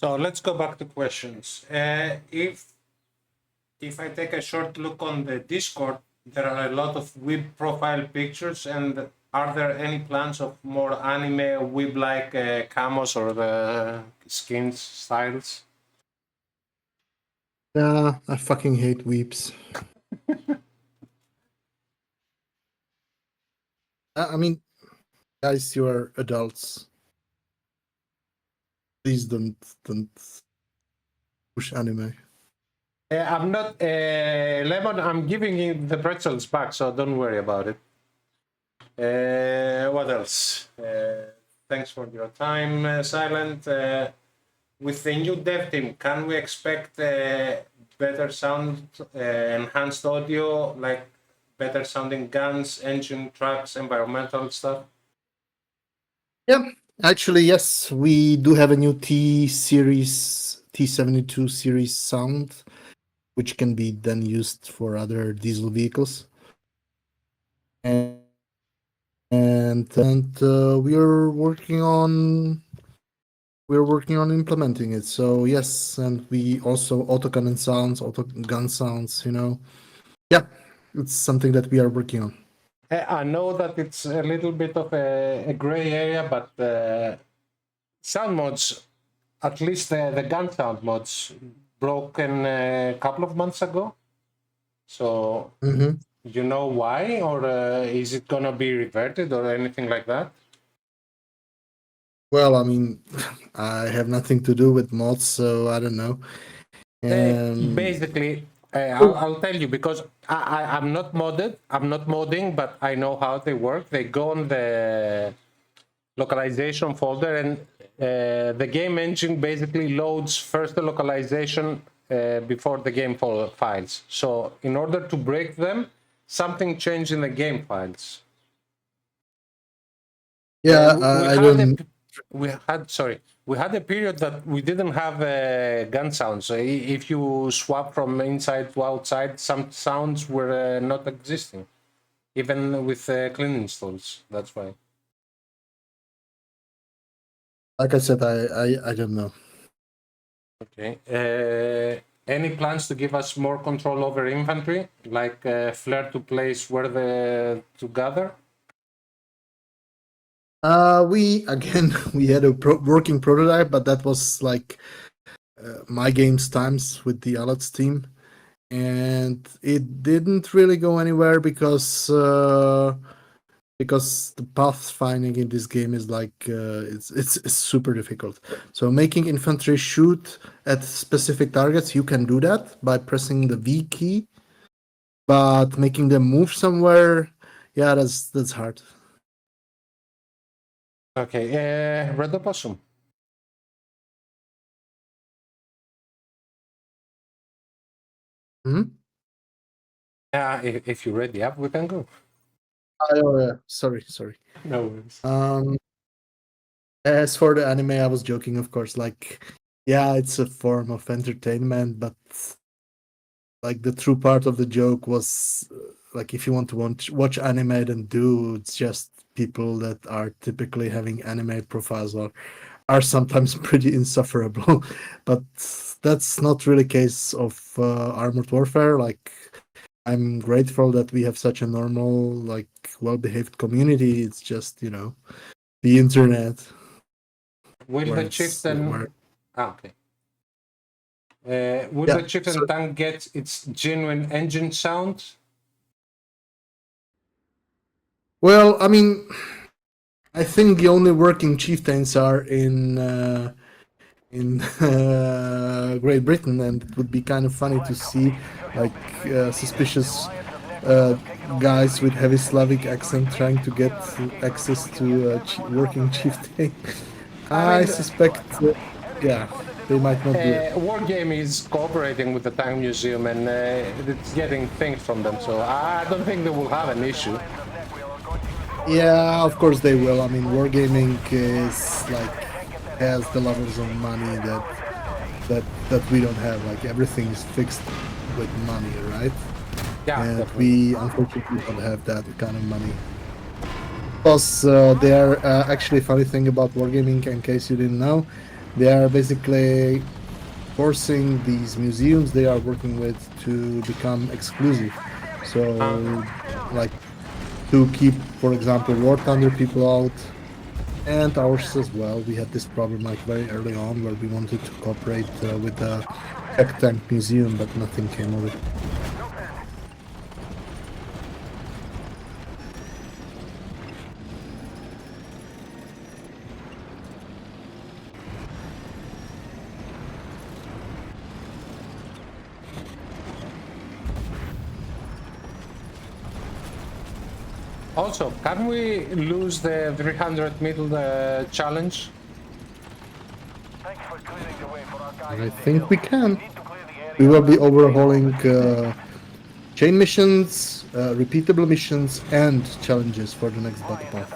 So let's go back to questions. If I take a short look on the Discord, there are a lot of web profile pictures, and are there any plans of more anime web-like camos or the skins styles? Yeah, I fucking hate weeps. I mean, guys, you are adults. Please don't push anime. I'm not Lemon. I'm giving you the pretzels back, so don't worry about it. What else? Thanks for your time, Silent. With the new dev team, can we expect better sound, enhanced audio, like better sounding guns, engine tracks, environmental stuff? Yeah, actually, yes, we do have a new T series, T72 series sound, which can be then used for other diesel vehicles. And we're working on implementing it. So yes, and we also autocannon sounds, autogun sounds. Yeah, it's something that we are working on. I know that it's a little bit of a gray area, but sound mods, at least the gun sound mods, broken a couple of months ago. So, Mhm. you know why, or is it gonna be reverted or anything like that? Well, I mean, I have nothing to do with mods, so I don't know. Basically, I'll tell you because I'm not modded. I'm not modding, but I know how they work. They go on the localization folder, and the game engine basically loads first the localization before the game files. So in order to break them, something changed in the game files. Yeah, We I had don't. we had a period that we didn't have gun sounds. So if you swap from inside to outside, some sounds were not existing, even with clean installs. That's why. Like I said, I don't know. Okay. Any plans to give us more control over infantry, like flare to place where to gather? We again we had a working prototype, but that was like my games times with the Alex team, and it didn't really go anywhere because the pathfinding in this game is like it's super difficult. So making infantry shoot at specific targets, you can do that by pressing the V key, but making them move somewhere, yeah, that's hard. Okay. Red Opossum. Hmm? If you're ready, up, we can go. Oh, yeah. Sorry. No worries. As for the anime, I was joking, of course. Like, yeah, it's a form of entertainment, but like the true part of the joke was like if you want to watch anime, then do. It's just people that are typically having anime profiles are sometimes pretty insufferable, but that's not really case of Armored Warfare. Like, I'm grateful that we have such a normal, like, well-behaved community. It's just the internet Will where the it's where chieftain? Okay. Will yeah. the chieftain tank get its genuine engine sound? Well, I mean, I think the only working chieftains are in Great Britain, and it would be kind of funny to see like suspicious guys with heavy Slavic accent trying to get access to working chieftain. I I mean, suspect, yeah, they might not do it. Wargame is cooperating with the Tank Museum and it's getting things from them, so I don't think they will have an issue. Yeah, of course they will. I mean, wargaming is like has the levels of money that we don't have. Like everything is fixed with money, right? Yeah, And definitely. we unfortunately don't have that kind of money. Plus, they are actually funny thing about wargaming. In case you didn't know, they are basically forcing these museums they are working with to become exclusive. So, like to keep, for example, War Thunder people out and ours as well. We had this problem like very early on where we wanted to cooperate with the Tech Tank Museum, but nothing came of it. Also, can we lose the 300 meter challenge? Thanks for clearing the way for our guys And I in the think hills. we can. Need to clear the area We will be around the overhauling payload. chain missions, repeatable missions, and challenges for the next battle path.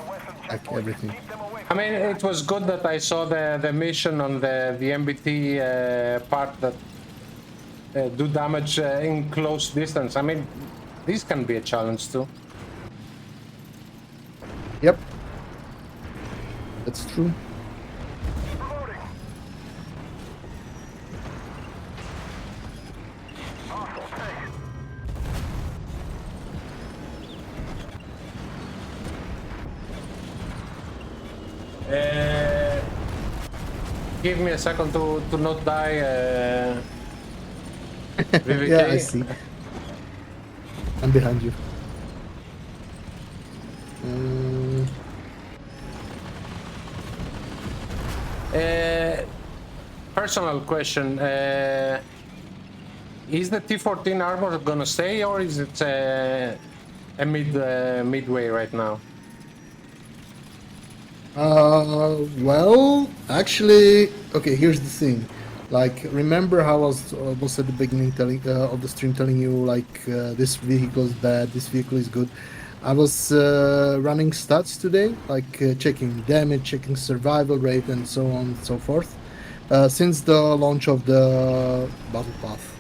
Like everything. Keep them away I from mean, it was good that I saw the mission on the MBT part that do damage in close distance. I mean, this can be a challenge too. Yep, that's true. Reloading. Hostile tank. Give me a second to not die, VVK. Yeah, I see. I'm behind you. Personal question. Is the T14 armor gonna stay or is it a midway right now? Well, actually, okay, here's the thing. Like, remember how I was at the beginning telling of the stream telling you like this vehicle is bad, this vehicle is good. I was running stats today, like checking damage, checking survival rate, and so on and so forth. Since the launch of the battle path,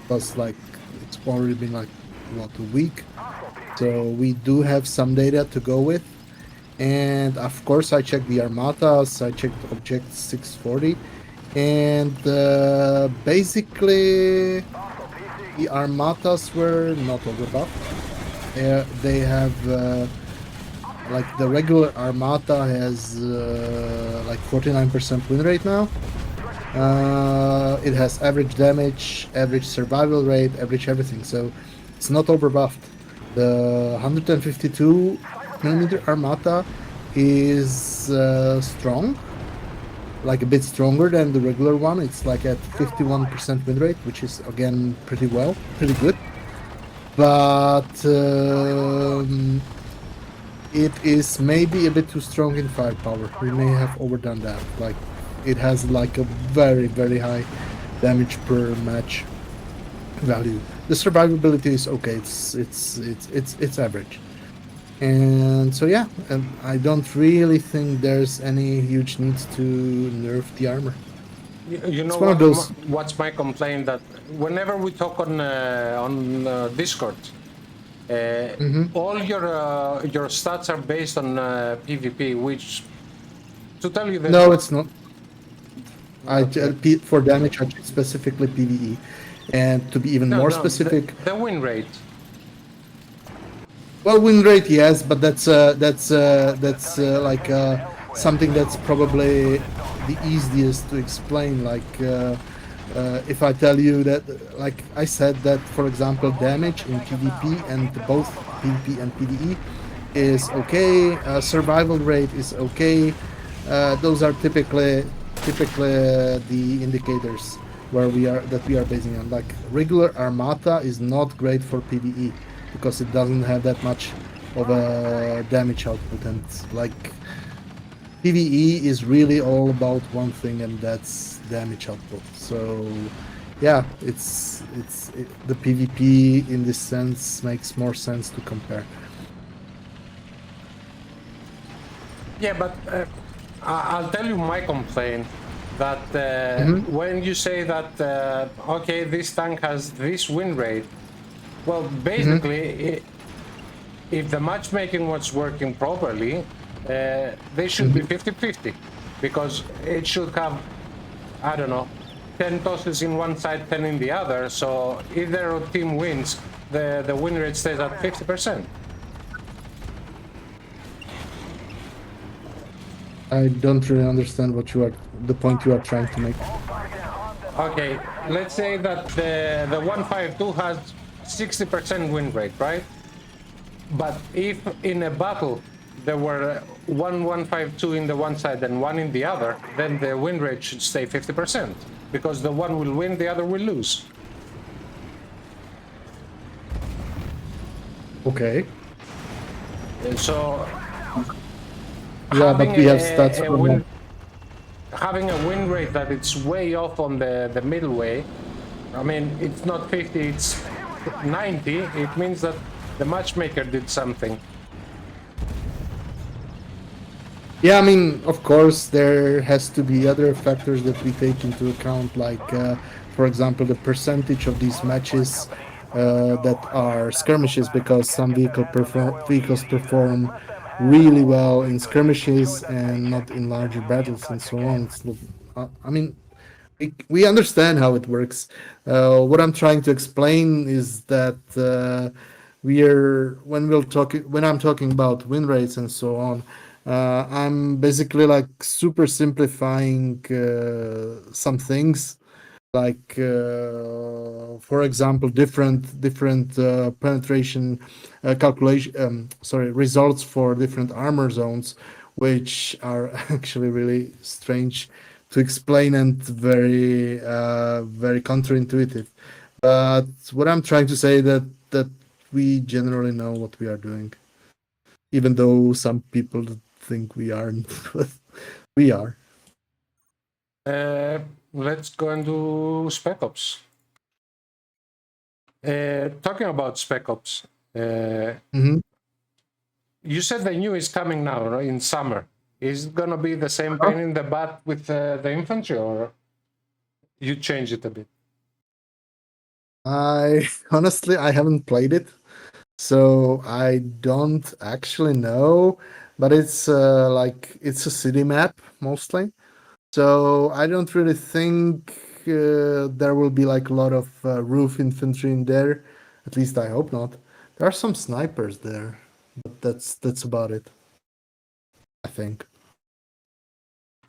was like it's already been like what, a week. So we do have some data to go with. And of course, I checked the armatas, I checked object 640, and basically the armatas were not overbuffed. They have like the regular armata has like 49% win rate now. It has average damage, average survival rate, average everything, so it's not overbuffed. The 152 millimeter armata is strong, like a bit stronger than the regular one. It's like at 51% win rate, which is again pretty good. But it is maybe a bit too strong in firepower. We may have overdone that. Like it has like a very high damage per match value. The survivability is okay. It's average. And so yeah, and I don't really think there's any huge need to nerf the armor. You know It's one of those. what's my complaint, that whenever we talk on Discord, all your stats are based on PvP, which, to tell you the No, truth, it's not. okay. For damage, I check specifically PVE, and to be even No, more no, specific, the win rate. well, win rate, yes, but that's like something that's probably the easiest to explain. Like if I tell you that, like I said, that for example, damage in PvP and both PvP and PvE is okay. Survival rate is okay. Those are typically the indicators where we are basing on. Like regular armata is not great for PvE because it doesn't have that much of a damage output, and like PvE is really all about one thing, and that's damage output. So yeah, the PvP in this sense makes more sense to compare. Yeah, but I'll tell you my complaint, that when you say that okay, this tank has this win rate, well, basically, if the matchmaking was working properly, they should be 50-50, because it should have, I don't know, 10 tosses in one side, 10 in the other. So either team wins, the win rate stays at 50%. I don't really understand the point you are trying to make. Okay, let's say that the 152 has 60% win rate, right? But if in a battle there were 152 in the one side and one in the other, then the win rate should stay 50%, because the one will win, the other will lose. Okay. So Yeah, but we have stats for that. having a win rate that it's way off on the middle way, I mean, it's not 50, it's 90, it means that the matchmaker did something. Yeah, I mean, of course, there has to be other factors that we take into account, like, for example, the percentage of these matches that are skirmishes, because some vehicles perform really well in skirmishes and not in larger battles and so on. I mean, we understand how it works. What I'm trying to explain is that when I'm talking about win rates and so on, I'm basically like super simplifying some things, like for example, different penetration calculation sorry, results for different armor zones, which are actually really strange to explain and very counterintuitive. But what I'm trying to say, that we generally know what we are doing, even though some people think we aren't. But we are. Let's go and do Spec Ops. Talking about Spec Ops, Mhm. you said the new is coming now, right, in summer. Is it gonna be the same pain in the butt with the infantry, or you change it a bit? I honestly, I haven't played it, So I don't actually know, but it's like it's a city map mostly. So I don't really think there will be like a lot of roof infantry in there. At least I hope not. There are some snipers there, but that's about it. I think.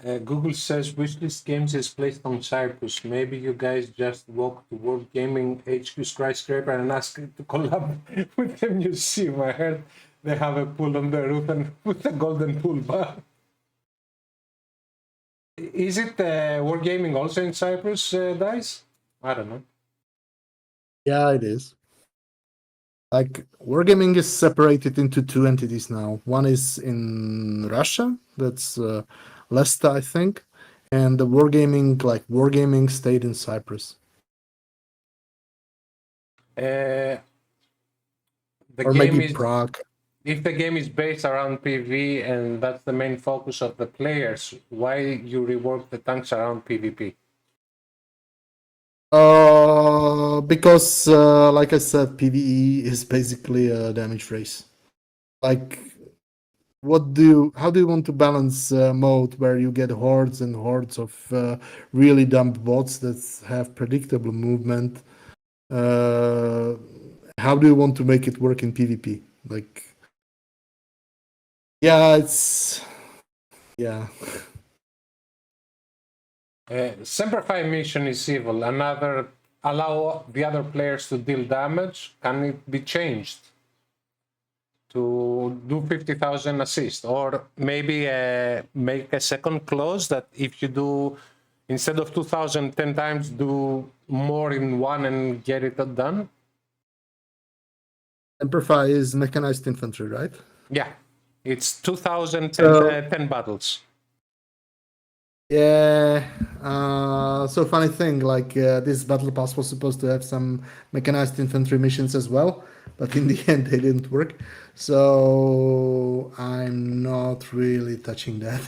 Google says Wishlist Games is placed on Cyprus. Maybe you guys just walk to World Gaming HQ skyscraper and ask it to collab with the museum. I heard they have a pool on the roof and with a golden pool bar. Is it World Gaming also in Cyprus, Dice? I don't know. Yeah, it is. Like Wargaming is separated into two entities now. One is in Russia, that's Lesta, I think, and the Wargaming stayed in Cyprus. The Or game maybe is Prague. if the game is based around PV and that's the main focus of the players, why you rework the tanks around PvP? Because, like I said, PvE is basically a damage race. Like, how do you want to balance mode where you get hordes and hordes of really dumb bots that have predictable movement? How do you want to make it work in PvP? Like, yeah, yeah. Simplify mission is evil. Another allow the other players to deal damage. Can it be changed to do 50,000 assist, or maybe make a second clause that if you do instead of 2,000 10 times, do more in one and get it done? Amplify is mechanized infantry, right? Yeah, it's 2,000 So- 10 battles. Yeah. So funny thing, like this battle pass was supposed to have some mechanized infantry missions as well, but in the end they didn't work. So I'm not really touching that.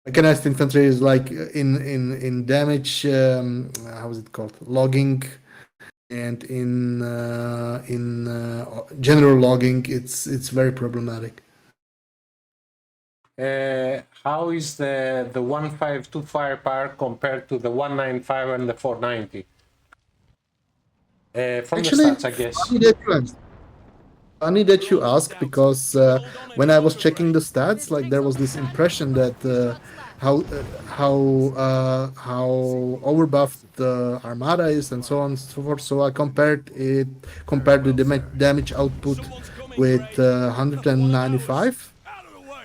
Mechanized infantry is like in damage. How is it called? Logging, and in general logging, it's very problematic. How is the 152 firepower compared to the 195 and the 490? From Actually, the stats, I guess. Funny that you ask, because when I was checking the stats, like there was this impression that how overbuffed the armada is and so on and so forth. So I compared the damage output with 195,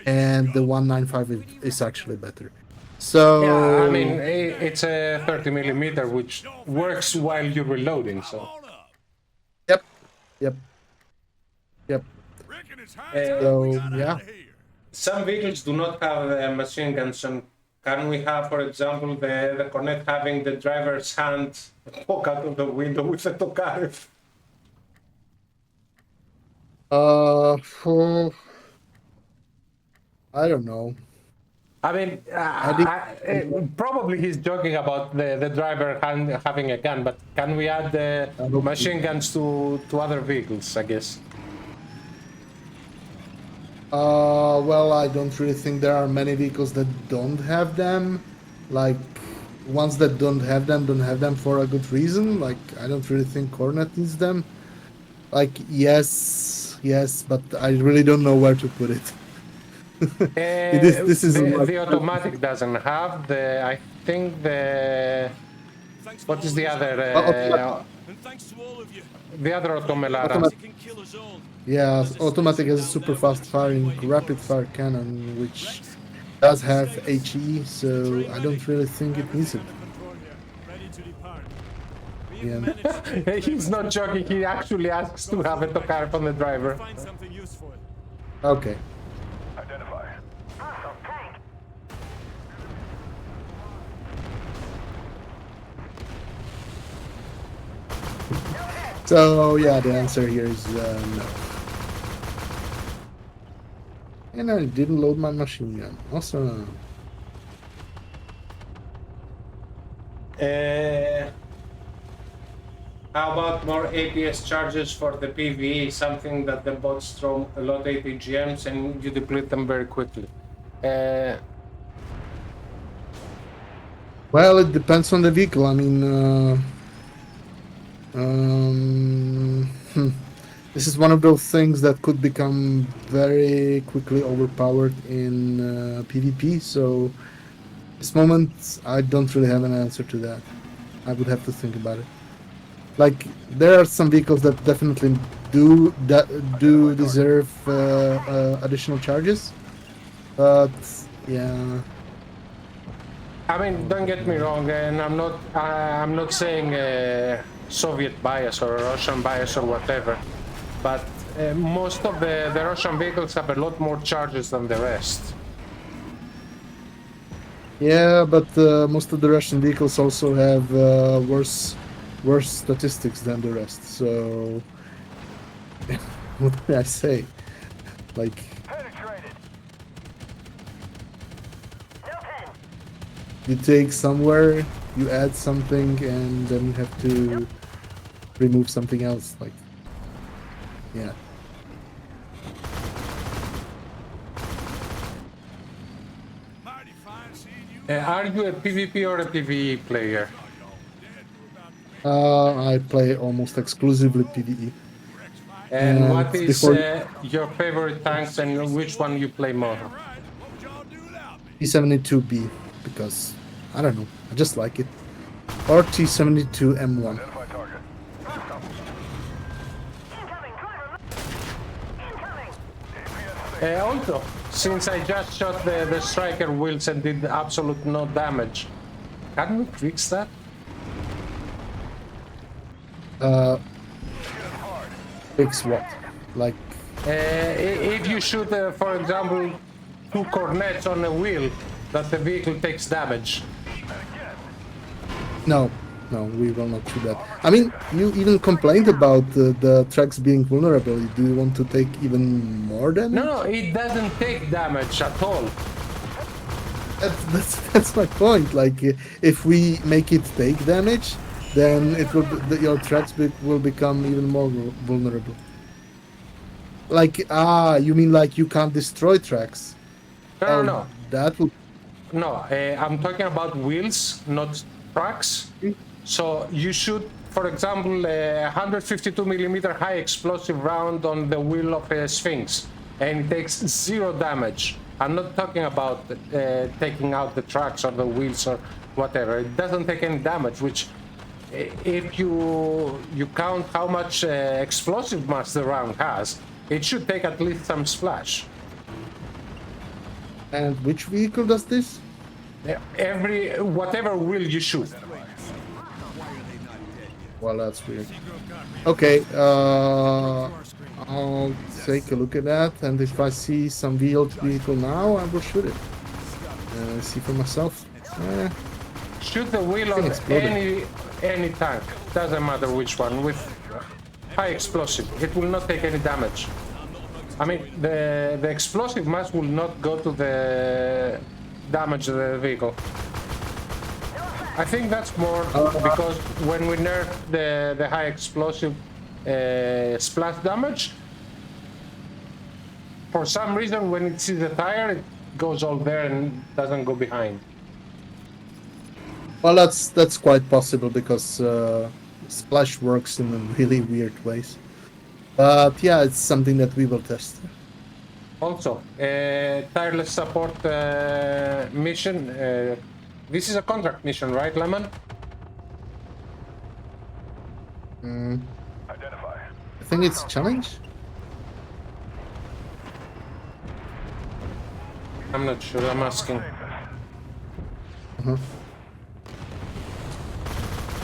and the 195 is actually better. So Yeah, I mean, it's a 30 millimeter, which works while you're reloading, so. yep, yep, yep. So yeah. Some vehicles do not have machine guns, and can we have, for example, the Cornet having the driver's hand poke out of the window with the Tokarev? For I don't know. I mean, probably he's joking about the driver having a gun, but can we add the machine guns to other vehicles, I guess? Well, I don't really think there are many vehicles that don't have them. Like, ones that don't have them for a good reason. Like, I don't really think Cornet needs them. Like, yes, but I really don't know where to put it. This is the automatic doesn't have the. I think the. What is the other? The other Automelara. Yeah, automatic has a super fast firing rapid fire cannon, which does have HE, so I don't really think it needs it. Yeah. He's not joking. He actually asks to have a Tokarev on the driver. Okay. Identify. Awesome, tank. So yeah, the answer here is no. And I didn't load my machine gun. Awesome. How about more APS charges for the PvE, something that the bots throw a lot of ATGMs and you deplete them very quickly? Well, it depends on the vehicle. I mean, this is one of those things that could become very quickly overpowered in PvP. So, this moment, I don't really have an answer to that. I would have to think about it. Like, there are some vehicles that definitely do deserve additional charges, but yeah. I mean, don't get me wrong, and I'm not saying Soviet bias or Russian bias or whatever, but most of the Russian vehicles have a lot more charges than the rest. Yeah, but most of the Russian vehicles also have worse statistics than the rest. So, what can I say? Like, Penetrated. No pen. you take somewhere, you add something, and then you have to remove something else. Like, yeah. Are you a PvP or a PvE player? I play almost exclusively PvE. And what And is before your favorite tanks and which one you play more? T72B, because I don't know, I just like it. Or T72M1. Identify target. Incoming, driver. Incoming. APS safe. Also, since I just shot the striker wheels and did absolute no damage, can we fix that? Fix what? Like, If you shoot, for example, two cornets on a wheel, that the vehicle takes damage. no, we will not do that. I mean, you even complained about the tracks being vulnerable. Do you want to take even more damage? No, it doesn't take damage at all. That's my point. Like, if we make it take damage, then it will your tracks will become even more vulnerable. Like, you mean like you can't destroy tracks? No, no, That would. no. I'm talking about wheels, not tracks. So you shoot, for example, a 152 millimeter high explosive round on the wheel of a Sphinx, and it takes 0 damage. I'm not talking about taking out the tracks or the wheels or whatever. It doesn't take any damage, which if you count how much explosive mass the round has, it should take at least some splash. And which vehicle does this? Whatever wheel you shoot. Well, that's weird. Okay, I'll take a look at that, and if I see some vehicle now, I will shoot it. See for myself. Shoot the wheel on any tank, doesn't matter which one, with high explosive. It will not take any damage. I mean, the explosive mass will not go to the damage the vehicle. I think that's more because when we nerf the high explosive splash damage, for some reason when it sees the tire, it goes all there and doesn't go behind. Well, that's quite possible because splash works in really weird ways. But yeah, it's something that we will test. Also, tireless support mission. This is a contract mission, right, Lemon? Identify. I think it's a challenge. I'm not sure, I'm asking. Uh-huh.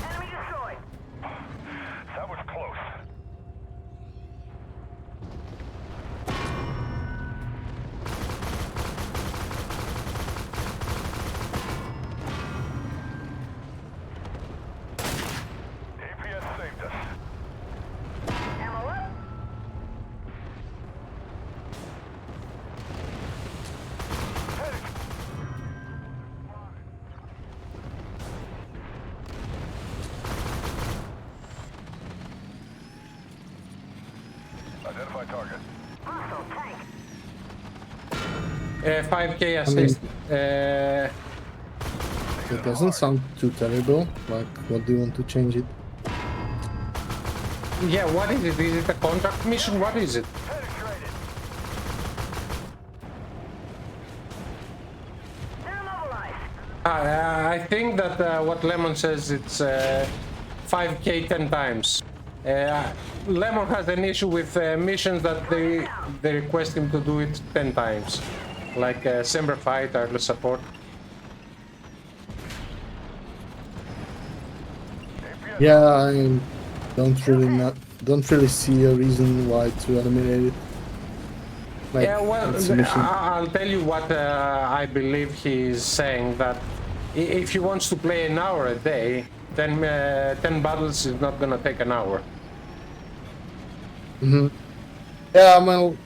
Enemy destroyed. That was close. APS saved us. Ammo up. Identify target. 5k I mean, assist. it doesn't sound too terrible. Like, what do you want to change it? Yeah, what is it? Is it a contract mission? What is it? Penetrated. They're immobilized. I think that what Lemon says it's 5k 10 times. Lemon has an issue with missions that they request him to do it 10 times, like Semper Fi, tireless support. Yeah, I don't really see a reason why to eliminate it. Like, Yeah, well, it's a mission. I'll tell you what I believe he's saying, that if he wants to play an hour a day, then 10 battles is not gonna take an hour. Yeah, well,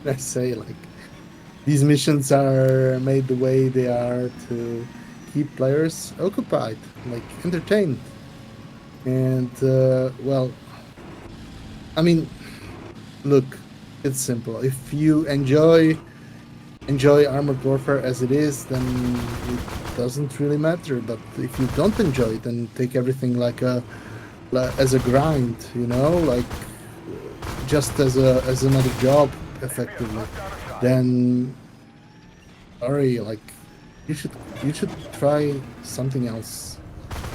let's say like these missions are made the way they are to keep players occupied, like entertained, and well, I mean, look, it's simple. If you enjoy Armored Warfare as it is, then it doesn't really matter. But if you don't enjoy it and take everything as a grind, you know, like just as another job, effectively, then sorry, like you should try something else.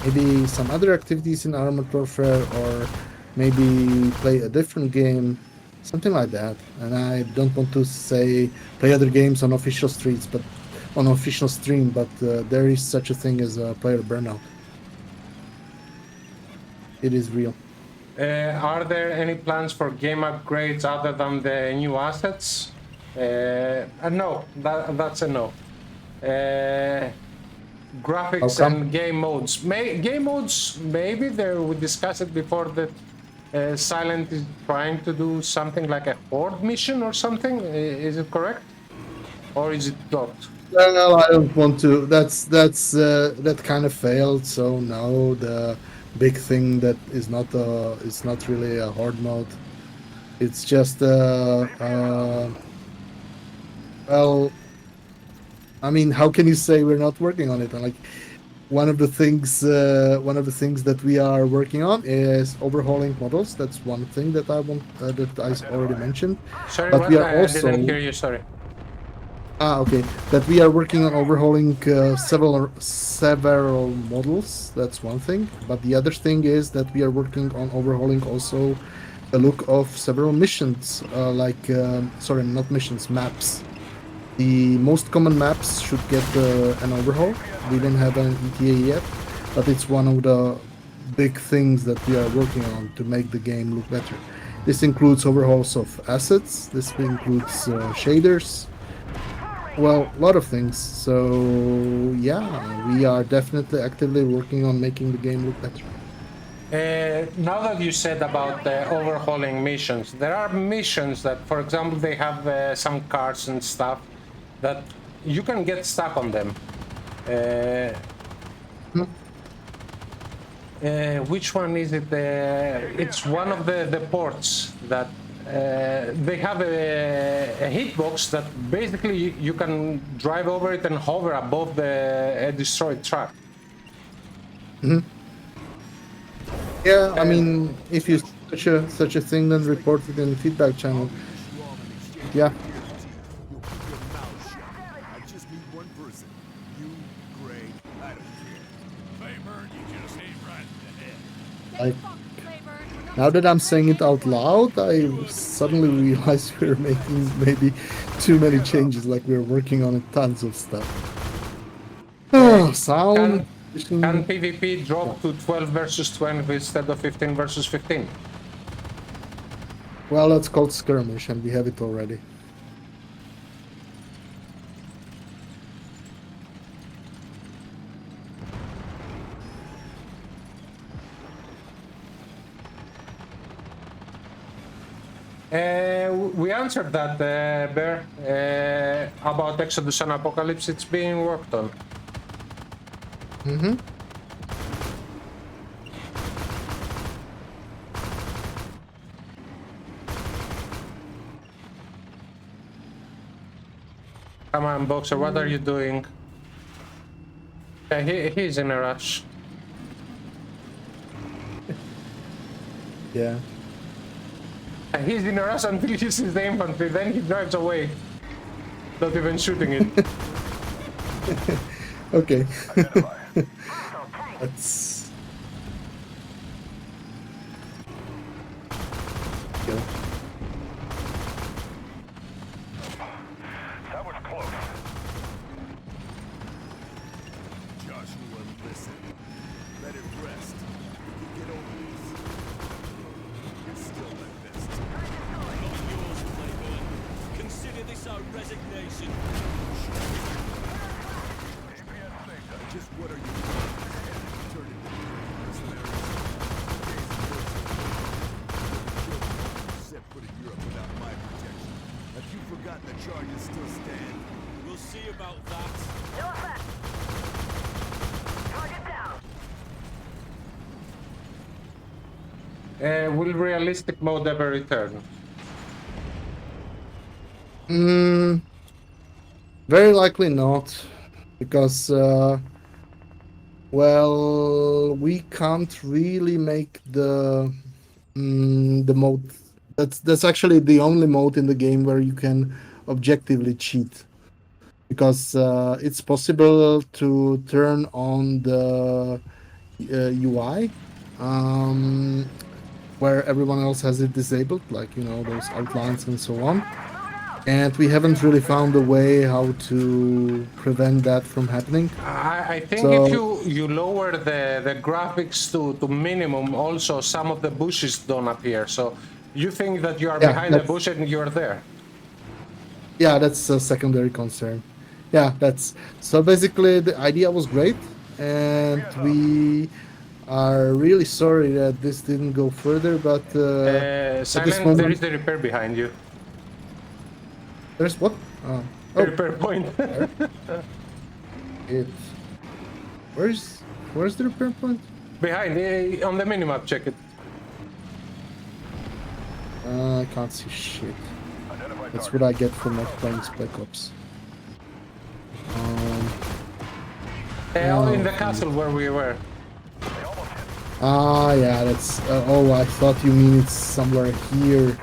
Maybe some other activities in Armored Warfare, or maybe play a different game, something like that. And I don't want to say play other games on official streets, but on official stream. But there is such a thing as a player burnout. It is real. Are there any plans for game upgrades other than the new assets? No, that's a no. Graphics How come? and game modes. Game modes, maybe we discussed it before that Silent is trying to do something like a horde mission or something. Is it correct? Or is it not? No, I don't want to. That kind of failed. So no, the big thing that is not really a hard mode. It's just well, I mean, how can you say we're not working on it? Like one of the things that we are working on is overhauling models. That's one thing that I want that I already mentioned. Sorry, But what? we are I also didn't hear you. Sorry. okay. That we are working on overhauling several models. That's one thing. But the other thing is that we are working on overhauling also the look of several missions. Sorry, not missions, maps. The most common maps should get an overhaul. We don't have an ETA yet, but it's one of the big things that we are working on to make the game look better. This includes overhauls of assets. This includes shaders. Well, a lot of things. So yeah, we are definitely actively working on making the game look better. Now that you said about overhauling missions, there are missions that, for example, they have some cars and stuff that you can get stuck on them. Which one is it? It's one of the ports that they have a hitbox that basically you can drive over it and hover above a destroyed truck. Yeah, I mean, if you such a thing, then report it in the feedback channel. Yeah. I just need one person. You, Gray, I don't care. Flavor, you just aim right in the head. Like, now that I'm saying it out loud, I suddenly realize we're making maybe too many changes. Like we're working on tons of stuff. Oh, sound. Can PvP drop to 12 versus 12 instead of 15 versus 15? Well, that's called skirmish, and we have it already. We answered that, Bear, about Exodus and Apocalypse. It's being worked on. Mm-hmm. Come on, Boxer, what are you doing? Yeah, he's in a rush. Yeah. He's in a rush until he sees the infantry, then he drives away. Not even shooting it. Okay. Identify. Let's go. That was close. Joshua, listen. Let it rest. You can get over this. You're still my best. Yours, Playboy. Consider this our resignation. Just what are you doing? Turn it mercenaries. Set foot in Europe without my protection. Have you forgotten the charges still stand? We'll see about that. No effect. Target down. Will realistic mode ever return? Very likely not, because well, we can't really make the mode. That's actually the only mode in the game where you can objectively cheat, because it's possible to turn on the UI, where everyone else has it disabled, like those outlines and so on. And we haven't really found a way how to prevent that from happening. I think So if you lower the graphics to minimum, also some of the bushes don't appear. So you think that you are yeah, behind the bush and you're there. that's a secondary concern. Yeah, that's so basically the idea was great, and we are really sorry that this didn't go further. But at this Silent, there moment, is the repair behind you. there's what? The Oh, repair point. it. Where's the repair point? Behind, on the minimap, check it. I can't see shit. Identify That's target. what I get for not playing Spec Ops. In the castle where we were. They almost hit. Yeah, that's. Oh, I thought you mean it's somewhere here.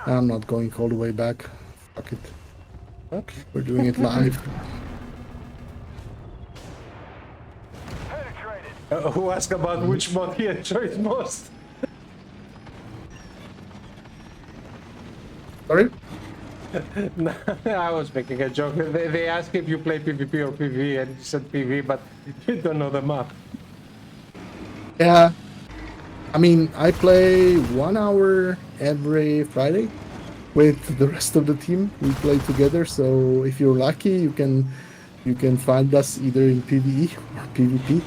I'm not going all the way back. Fuck it. Okay. We're doing it live. Penetrated. Who asked about which mod he enjoys most? Sorry? I was making a joke. They asked if you play PvP or PvE, and you said PvE, but you don't know the map. Yeah. I mean, I play 1 hour every Friday with the rest of the team. We play together, so if you're lucky, you can find us either in PvE or PvP.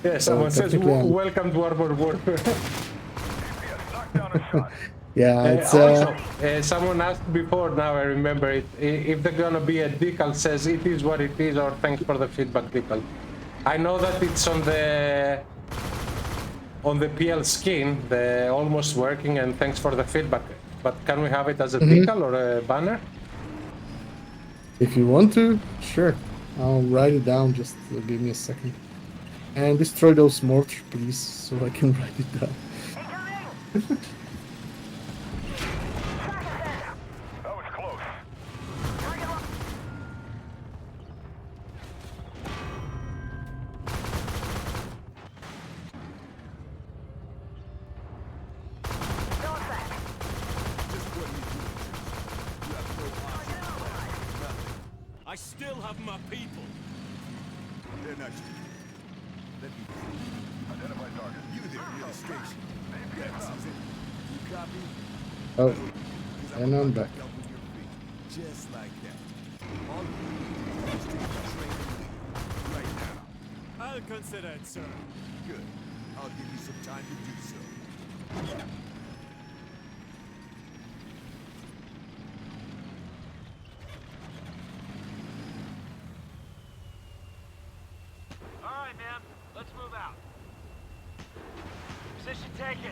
Yeah, someone says, technically, I'm- welcome to Armored Warfare. GPS knocked down a shot. Yeah, it's Also, someone asked before, now I remember it, if there's gonna be a decal says it is what it is, or thanks for the feedback decal. I know that it's on the PL skin, the almost working, and thanks for the feedback. But can we have it as a decal or a banner? if you want to, sure. I'll write it down. Just give me a second. And destroy those mortars, please, so I can write it down. That was close. I still have my people. They're not stupid. Let me Identify target. you there near the station. Yes, is it? You copy? Oh, 'Cause and I'm about to back. help with your feet. Just like that. All you need to do is take the train and leave. Right now. I'll consider it, sir. Good. I'll give you some time to do so. All right, man. Let's move out. Position taken.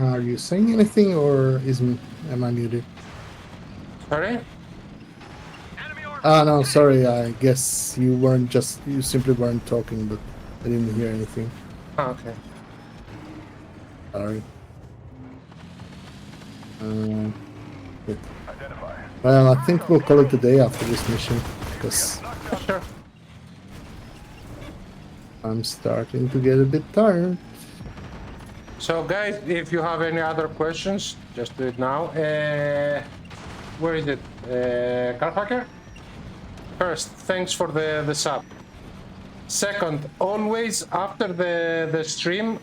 Are you saying anything, or am I muted? Sorry? Ah, no, sorry. I guess you simply weren't talking, but I didn't hear anything. Ah, okay. Sorry. Good. Well, I think we'll call it a day after this mission, because Sure. I'm starting to get a bit tired. So, guys, if you have any other questions, just do it now. Where is it? Carhacker? First, thanks for the sub. Second, always after the stream,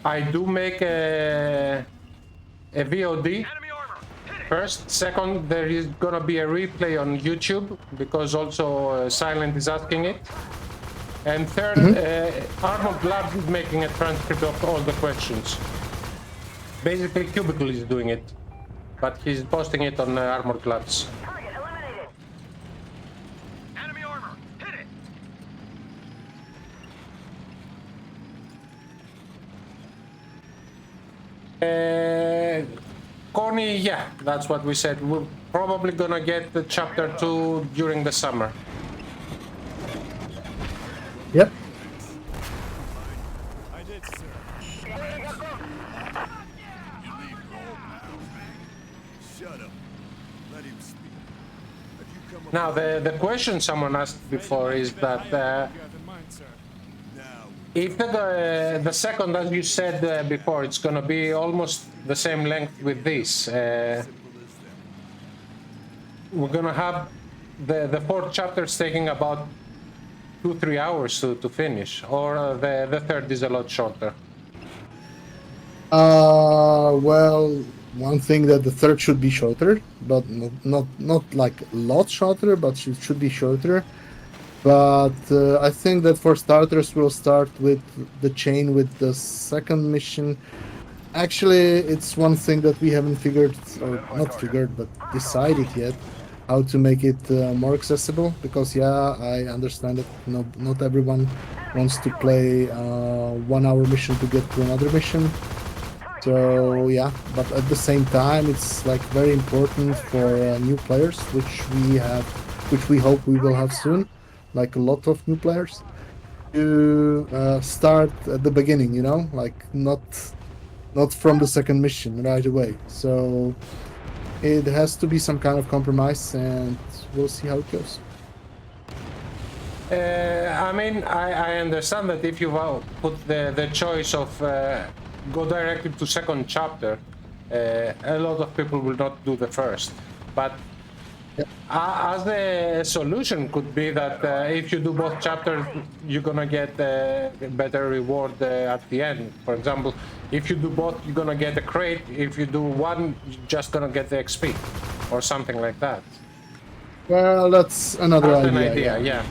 I do make a VOD. First. Second, there is gonna be a replay on YouTube, because also Silent is asking it. And third, Armored Labs is making a transcript of all the questions. Basically, Cubicle is doing it, but he's posting it on Armored Labs. Target eliminated. Enemy armor. Hit it. Connie, yeah, that's what we said. We're probably gonna get the chapter 2 during the summer. Yep. I did, sir. Shut up. Let him speak. Have you come up Now, the question someone asked before is that You have in mind, sir. now? if the second, as you said before, it's gonna be almost the same length with this. We're gonna have the fourth chapters taking about 2-3 hours to finish, or the third is a lot shorter. Well, one thing that the third should be shorter, but not like a lot shorter, but it should be shorter. But I think that for starters, we'll start with the chain with the second mission. Actually, it's one thing that we haven't figured, or not figured, but decided yet, how to make it more accessible. Because yeah, I understand that not everyone wants to play 1 hour mission to get to another mission. So yeah, but at the same time, it's like very important for new players, which we hope we will have soon, like a lot of new players, to start at the beginning, like not from the second mission right away. So it has to be some kind of compromise, and we'll see how it goes. I mean, I understand that if you put the choice of go directly to second chapter, a lot of people will not do the first. But as a solution could be that if you do both chapters, you're gonna get a better reward at the end. For example, if you do both, you're gonna get a crate. If you do one, you're just gonna get the XP, or something like that. Well, that's another That's idea. an idea, yeah.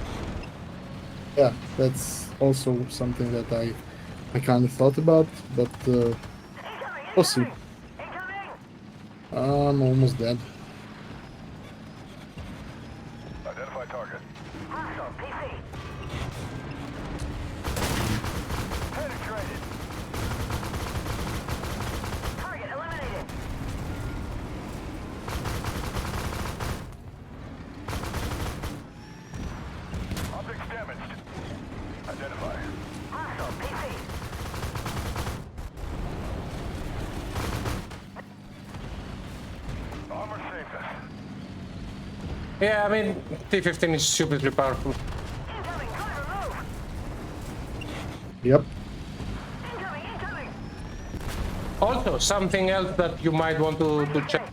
Yeah, that's also something that I kind of thought about, but we'll see. I'm almost dead. Identify target. Hostile PC. Penetrated. Target eliminated. Objects damaged. Identify. Hostile PC. Armor saved us. Yeah, I mean, T-15 is stupidly powerful. Incoming. Driver move. Yep. Incoming. Also, something else that you might want to check.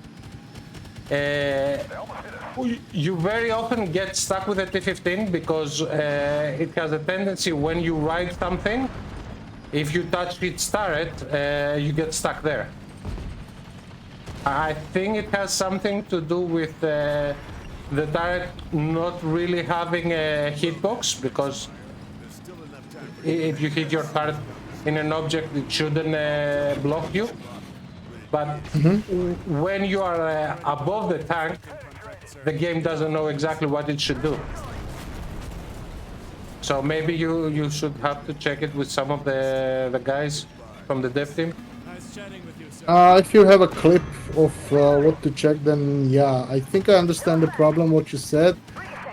You very often get stuck with the T-15 because it has a tendency when you ride something, if you touch its turret, you get stuck there. I think it has something to do with the turret not really having a hitbox, because if you hit your turret in an object, it shouldn't block you. But when you are above the tank, the game doesn't know exactly what it should do. So maybe you should have to check it with some of the guys from the dev team. Nice chatting with you, sir. If you have a clip of what to check, then yeah, I think I understand the problem. What you said,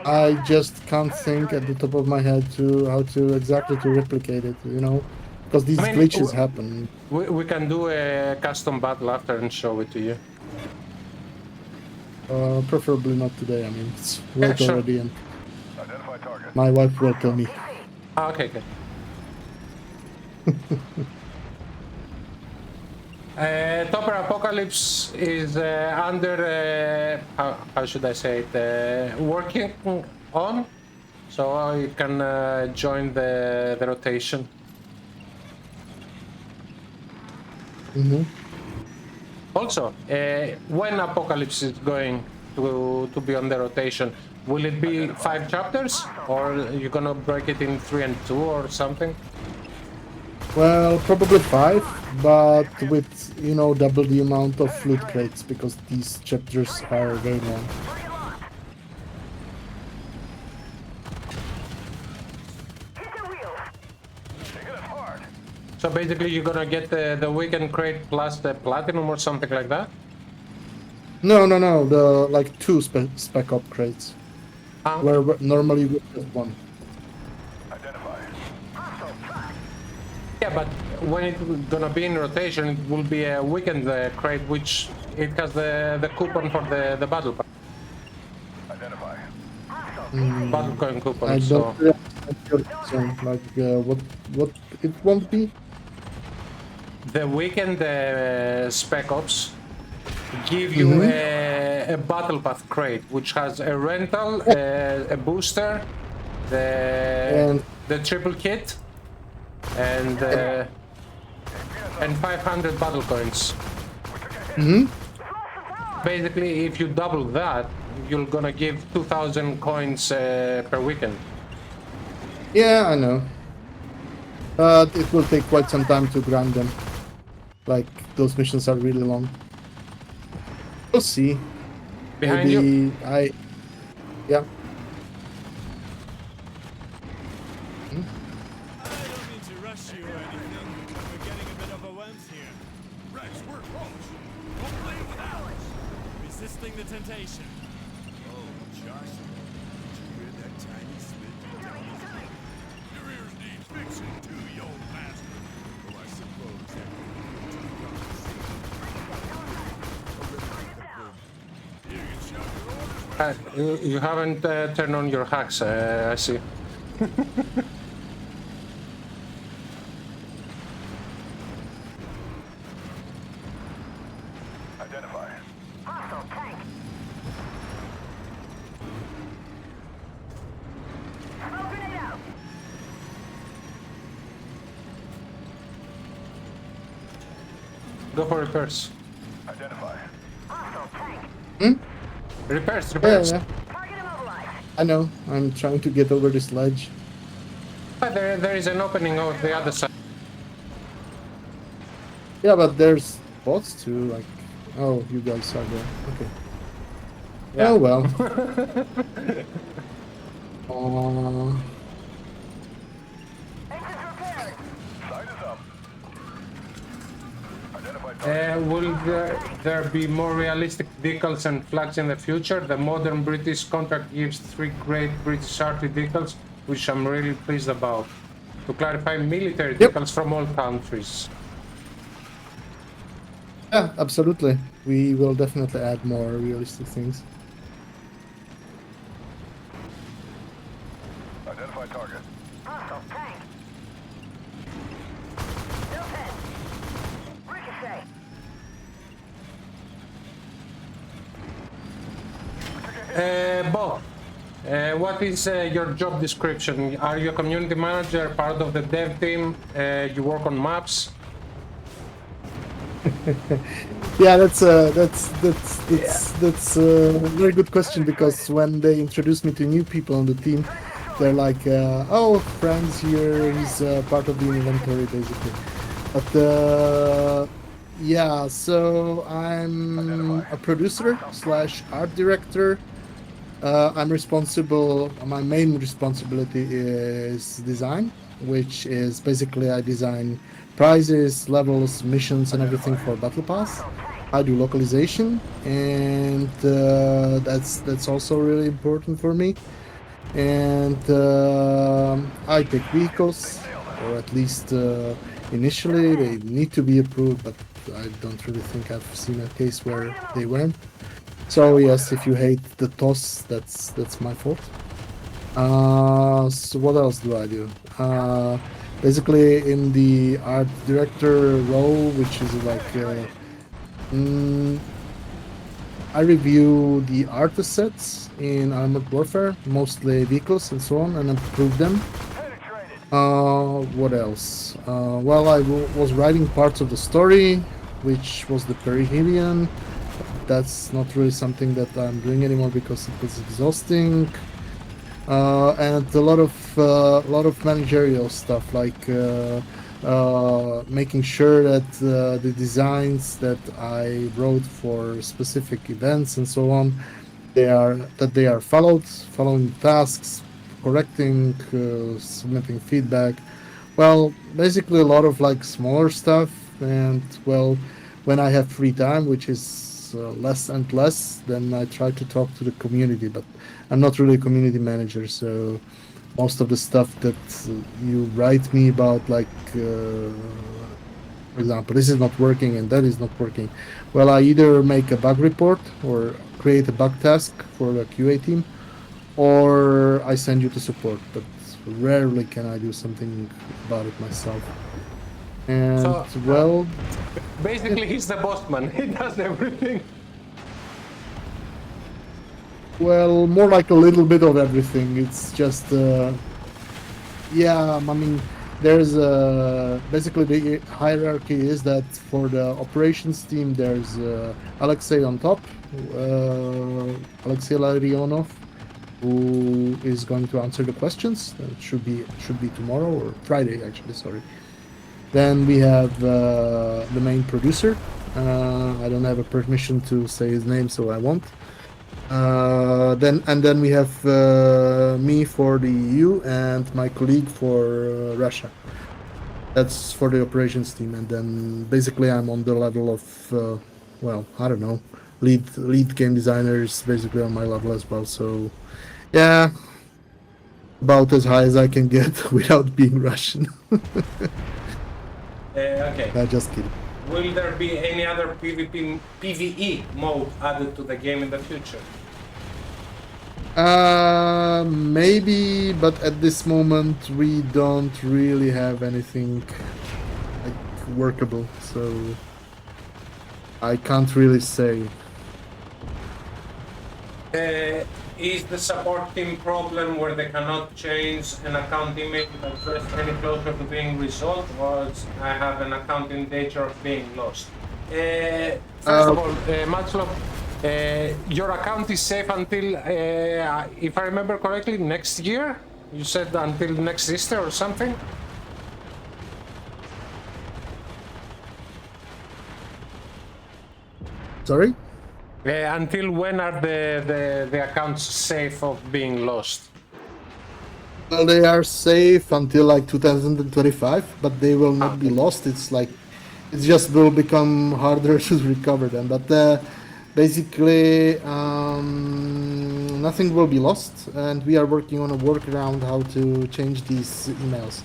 I just can't think at the top of my head to how to exactly to replicate it. You know, because these I mean, glitches happen. we can do a custom battle after and show it to you. Preferably not today. I mean, it's Yeah, late sure. already, and Identify target. my wife will tell me. Ah, okay, okay. Topper Apocalypse is under, how should I say it, working on, so you can join the rotation. Also, when Apocalypse is going to be on the rotation, will it be 5 chapters, or you gonna break it in 3 and 2 or something? Well, probably 5, but with double the amount of loot crates because these chapters are very long. So basically, you're gonna get the weekend crate plus the platinum or something like that. No, the like 2 spec op crates, Ah, where normally we just 1. Identify. yeah, but when it's gonna be in rotation, it will be a weekend crate, which it has the coupon for the battle pass. Identify. Battle coin coupon. I So don't really understand your concern, like what it won't be. the weekend spec ops give you a battle path crate, which has a rental, a booster, And the triple kit, and 500 battle coins. Basically, if you double that, you're gonna give 2,000 coins per weekend. yeah, I know. But it will take quite some time to grind them. Like those missions are really long. We'll see. Behind you. Maybe yeah. I don't mean to rush you or anything, but we're getting a bit overwhelmed here. Rex, we're close. Don't play with Alex. Resisting the temptation. Oh, Josh. Did you hear that tiny smidge down his throat? Your ears need fixing too, you old bastard. Well, I suppose that could be a good conversation. You can shout your orders. You haven't turned on your hacks, I see. Identify. Go for repairs. Identify. Repairs, Yeah, repairs. yeah. I know. I'm trying to get over this ledge. There is an opening on the other side. Yeah, but there's bots too. Like, oh, you guys are there. Okay. Yeah. Oh well. Side is up. Identify target. Will there be more realistic decals and flags in the future? The modern British contract gives 3 great British arty decals, which I'm really pleased about. To clarify, military Yep. decals from all countries. Yeah, absolutely. We will definitely add more realistic things. Identify target. Bob, what is your job description? Are you a community manager, part of the dev team? You work on maps? Yeah, that's a very good question because when they introduce me to new people on the team, they're like, "Oh, Fran's here. He's part of the inventory, basically." But yeah, so I'm a producer slash art director. I'm responsible. My main responsibility is design, which is basically I design prizes, levels, missions, and everything for Battle Pass. I do localization, and that's also really important for me. And I pick vehicles, or at least initially they need to be approved, but I don't really think I've seen a case where they weren't. So yes, if you hate the toss, that's my fault. So what else do I do? Basically, in the art director role, which is like mm, I review the art assets in Armored Warfare, mostly vehicles and so on, and approve them. What else? Well, was writing parts of the story, which was the perihelion. That's not really something that I'm doing anymore because it was exhausting. And a lot of managerial stuff like making sure that the designs that I wrote for specific events and so on, they are following tasks, correcting, submitting feedback. Well, basically a lot of like smaller stuff, and well, when I have free time, which is less and less, then I try to talk to the community. But I'm not really a community manager, so most of the stuff that you write me about, like for example, this is not working and that is not working. Well, I either make a bug report or create a bug task for the QA team, or I send you to support. But rarely can I do something about it myself. And So well, basically, he's the boss man. He does everything. well, more like a little bit of everything. It's just yeah, I mean, there's basically the hierarchy is that for the operations team, there's Alexei on top, Alexei Larionov, who is going to answer the questions. It should be tomorrow or Friday, actually. Sorry. Then we have the main producer. I don't have a permission to say his name, so I won't. Then we have me for the EU and my colleague for Russia. That's for the operations team, and then basically I'm on the level of well, I don't know, lead game designer is basically on my level as well. So yeah, about as high as I can get without being Russian. Okay. Just kidding. Will there be any other PvE mode added to the game in the future? Maybe, but at this moment we don't really have anything like workable, so I can't really say. Is the support team problem where they cannot change an account image address any closer to being resolved, or I have an account in danger of being lost? First of all, Matslov, your account is safe until, if I remember correctly, next year? You said until next Easter or something? Sorry? Until when are the accounts safe of being lost? Well, they are safe until like 2025, but they will not be Okay. lost. It's like it just will become harder to recover them. But basically, nothing will be lost, and we are working on a workaround how to change these emails.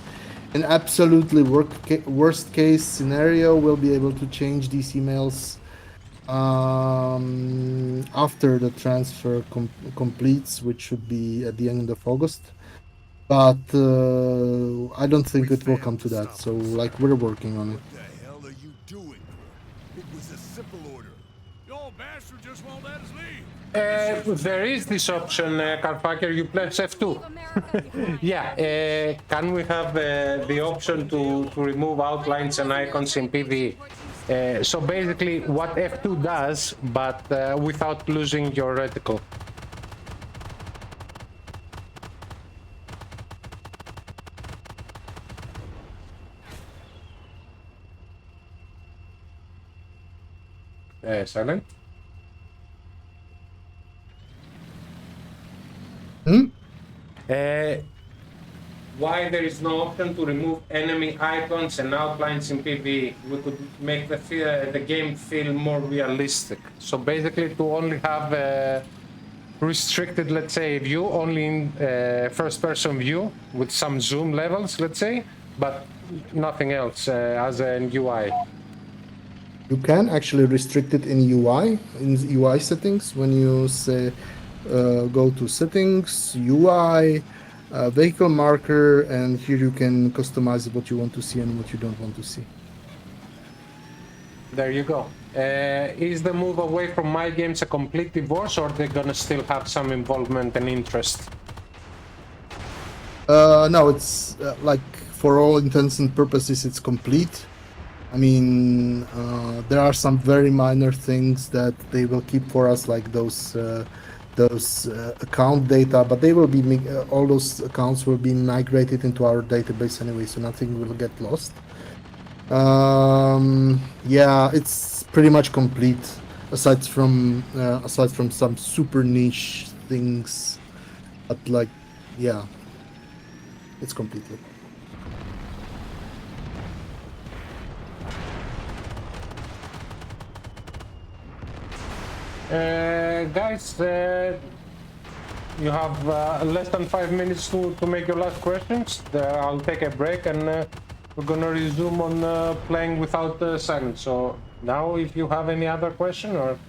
In absolutely worst case scenario, we'll be able to change these emails after the transfer completes, which should be at the end of August. But I don't think it will come to that. So, like, we're working on it. What the hell are you doing? It was a simple order. The old bastard just won't let us leave. There is this option, Carpacker, you press F2. Yeah, can we have the option to remove outlines and icons in PvE? So basically what F2 does, but without losing your reticle. Silent? Hmm? why there is no option to remove enemy icons and outlines in PvE. We could make the game feel more realistic. So basically, to only have a restricted, let's say, view, only in first-person view with some zoom levels, let's say, but nothing else as an UI. You can actually restrict it in UI, in UI settings, when you say go to settings, UI, vehicle marker, and here you can customize what you want to see and what you don't want to see. There you go. Is the move away from my games a complete divorce, or they're gonna still have some involvement and interest? No, it's like for all intents and purposes, it's complete. I mean, there are some very minor things that they will keep for us, like those account data, but they will be all those accounts will be migrated into our database anyway, so nothing will get lost. Yeah, it's pretty much complete, aside from some super niche things, but like, yeah, it's completely. Guys, you have less than 5 minutes to make your last questions. I'll take a break and we're gonna resume on playing without silence. So now, if you have any other question, or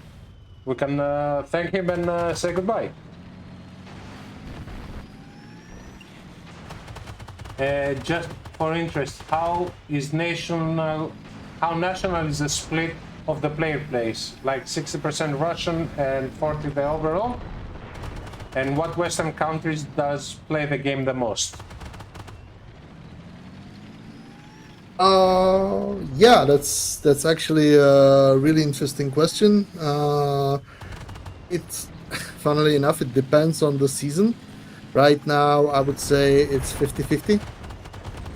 we can thank him and say goodbye. Just for interest, how national is the split of the player base? Like 60% Russian and 40 the overall? And what Western countries does play the game the most? Yeah, that's actually a really interesting question. It's funnily enough, it depends on the season. Right now, I would say it's 50-50.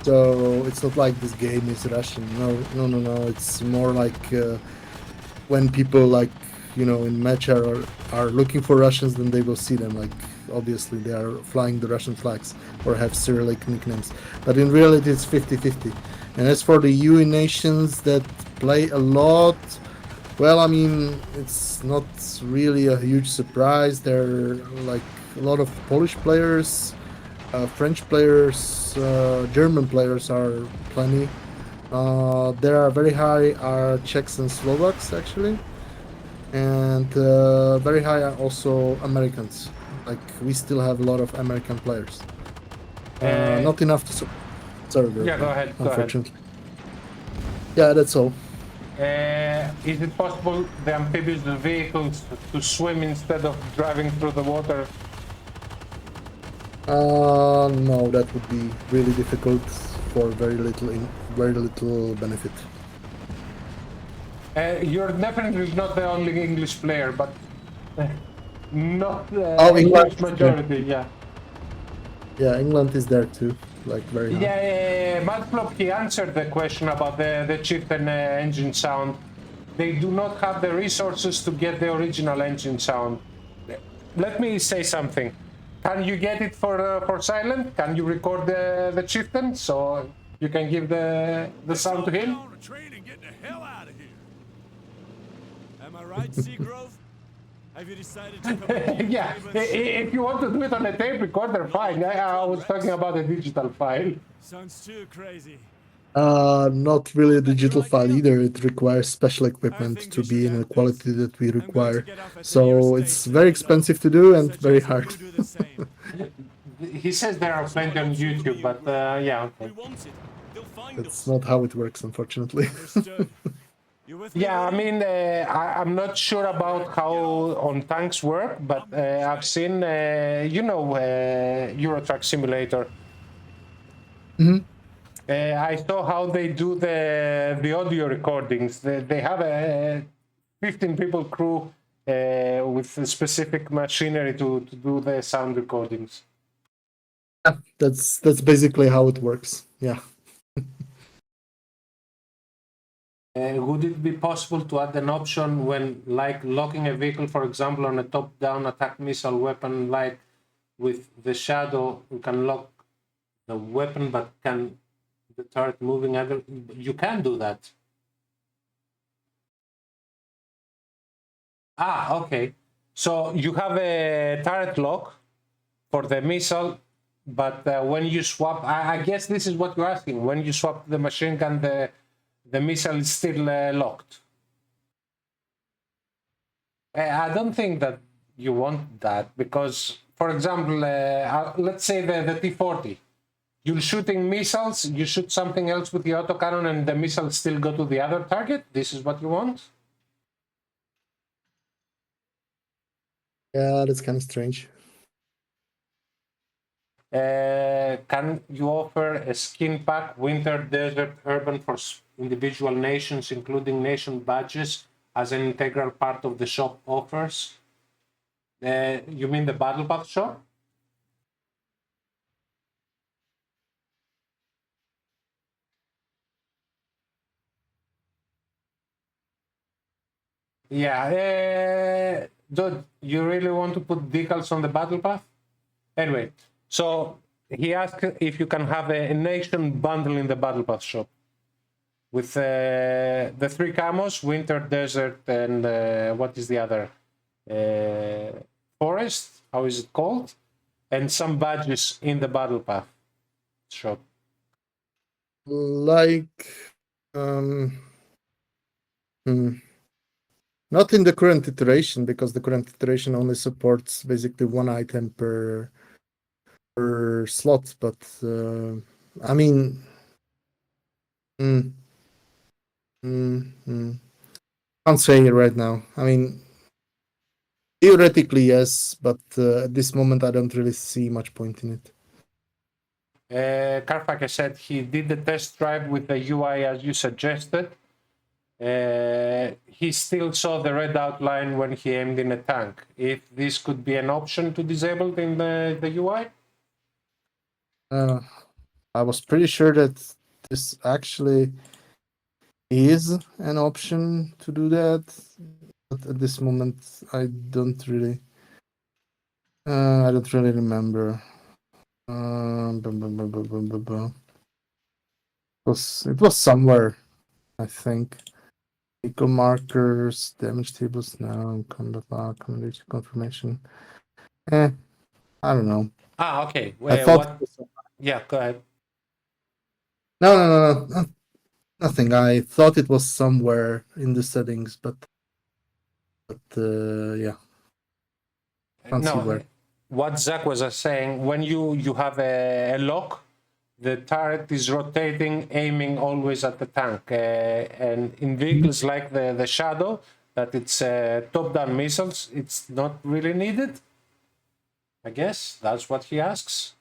So it's not like this game is Russian. No. It's more like when people like, in match are looking for Russians, then they will see them. Like, obviously they are flying the Russian flags or have Cyrillic nicknames. But in reality, it's 50-50. And as for the UE nations that play a lot, well, I mean, it's not really a huge surprise. There are like a lot of Polish players, French players, German players are plenty. There are very high are Czechs and Slovaks actually, and very high are also Americans. Like, we still have a lot of American players. Not enough to server. Yeah, go ahead. Unfortunately. Yeah, that's all. Is it possible the amphibious vehicles to swim instead of driving through the water? No, that would be really difficult for very little benefit. You're definitely not the only English player, but not England, majority. Yeah. Yeah, England is there too, like very high. Yeah, Madflop, he answered the question about the chieftain engine sound. They do not have the resources to get the original engine sound. Let me say something. Can you get it for silent? Can you record the chieftain so you can give the sound to him? On a train and get the hell out of here. Am I right, Seagrove? Have you decided to come Yeah, if you want to do it on a tape recorder, fine. I was talking about a digital file. Sounds too crazy. Not really a digital file either. It requires special equipment to be in the quality that we require. So it's very expensive to do and very hard. He says there are plenty on YouTube, but yeah, okay. That's not how it works, unfortunately. Yeah, I mean, I'm not sure about how on tanks work, but I've seen, Euro Truck Simulator. Mm-hmm. I saw how they do the audio recordings. They have a 15 people crew with specific machinery to do the sound recordings. Yeah, that's basically how it works. Yeah. Would it be possible to add an option when, like, locking a vehicle, for example, on a top-down attack missile weapon, like with the Shadow, you can lock the weapon, but can the turret moving other? You can do that. Ah, okay. So you have a turret lock for the missile, but when you swap, I guess this is what you're asking. When you swap the machine gun, the missile is still locked. I don't think that you want that because, for example, let's say the T-40. You're shooting missiles, you shoot something else with the autocannon, and the missiles still go to the other target. This is what you want? Yeah, that's kind of strange. Can you offer a skin pack, winter, desert, urban for individual nations, including nation badges, as an integral part of the shop offers? You mean the Battle Path shop? Yeah. Dude, you really want to put decals on the Battle Path? Anyway, so he asked if you can have a nation bundle in the Battle Path shop with the three camos, winter, desert, and what is the other? Forest, how is it called? And some badges in the Battle Path shop. Like, hmm, not in the current iteration, because the current iteration only supports basically one item per slot. But I mean, mm, can't say it right now. I mean, theoretically yes, but at this moment I don't really see much point in it. Carfaker said he did the test drive with the UI as you suggested. He still saw the red outline when he aimed in a tank. If this could be an option to disable in the UI? I was pretty sure that this actually is an option to do that, but at this moment I don't really remember. It was somewhere, I think. Equal markers, damage tables now, combat log, combination confirmation. I don't know. Ah, okay. I thought What? Yeah, go ahead. no, nothing. I thought it was somewhere in the settings, but yeah, can't see No, where. what Zach was saying, when you have a lock, the turret is rotating, aiming always at the tank. And in vehicles like the Shadow, that it's top-down missiles, it's not really needed. I guess that's what he asks.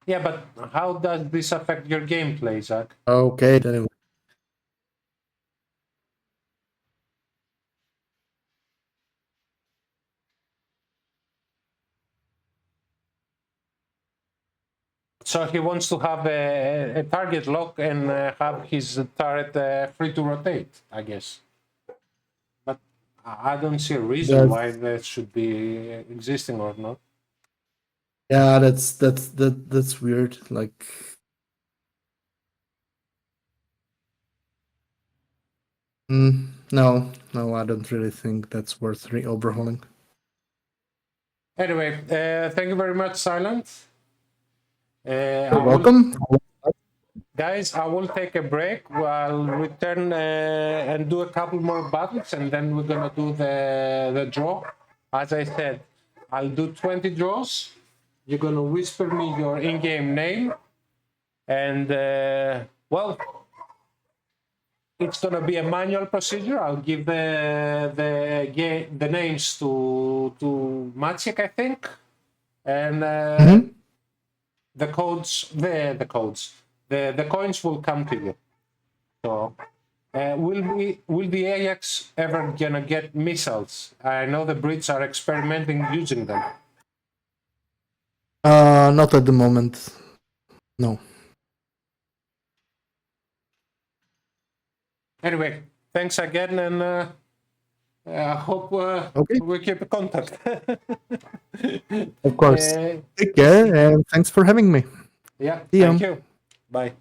Yeah, but how does this affect your gameplay, Zach? Okay, anyway. So he wants to have a target lock and have his turret free to rotate, I guess. But I don't see a reason why that should be existing or not. Yeah, that's weird. Like, no, I don't really think that's worth overhauling. Anyway, thank you very much, Silent. You're welcome. Guys, I will take a break. I'll return and do a couple more battles, and then we're gonna do the draw. As I said, I'll do 20 draws. You're gonna whisper me your in-game name, and well, it's gonna be a manual procedure. I'll give the names to Maciek, I think, and the codes, the coins will come to you. So, will the Ajax ever gonna get missiles? I know the Brits are experimenting using them. Not at the moment. No. Anyway, thanks again, and I hope Okay. we keep in contact. Of course. Uh, Take care and thanks for having me. yeah, See ya. thank you. Bye.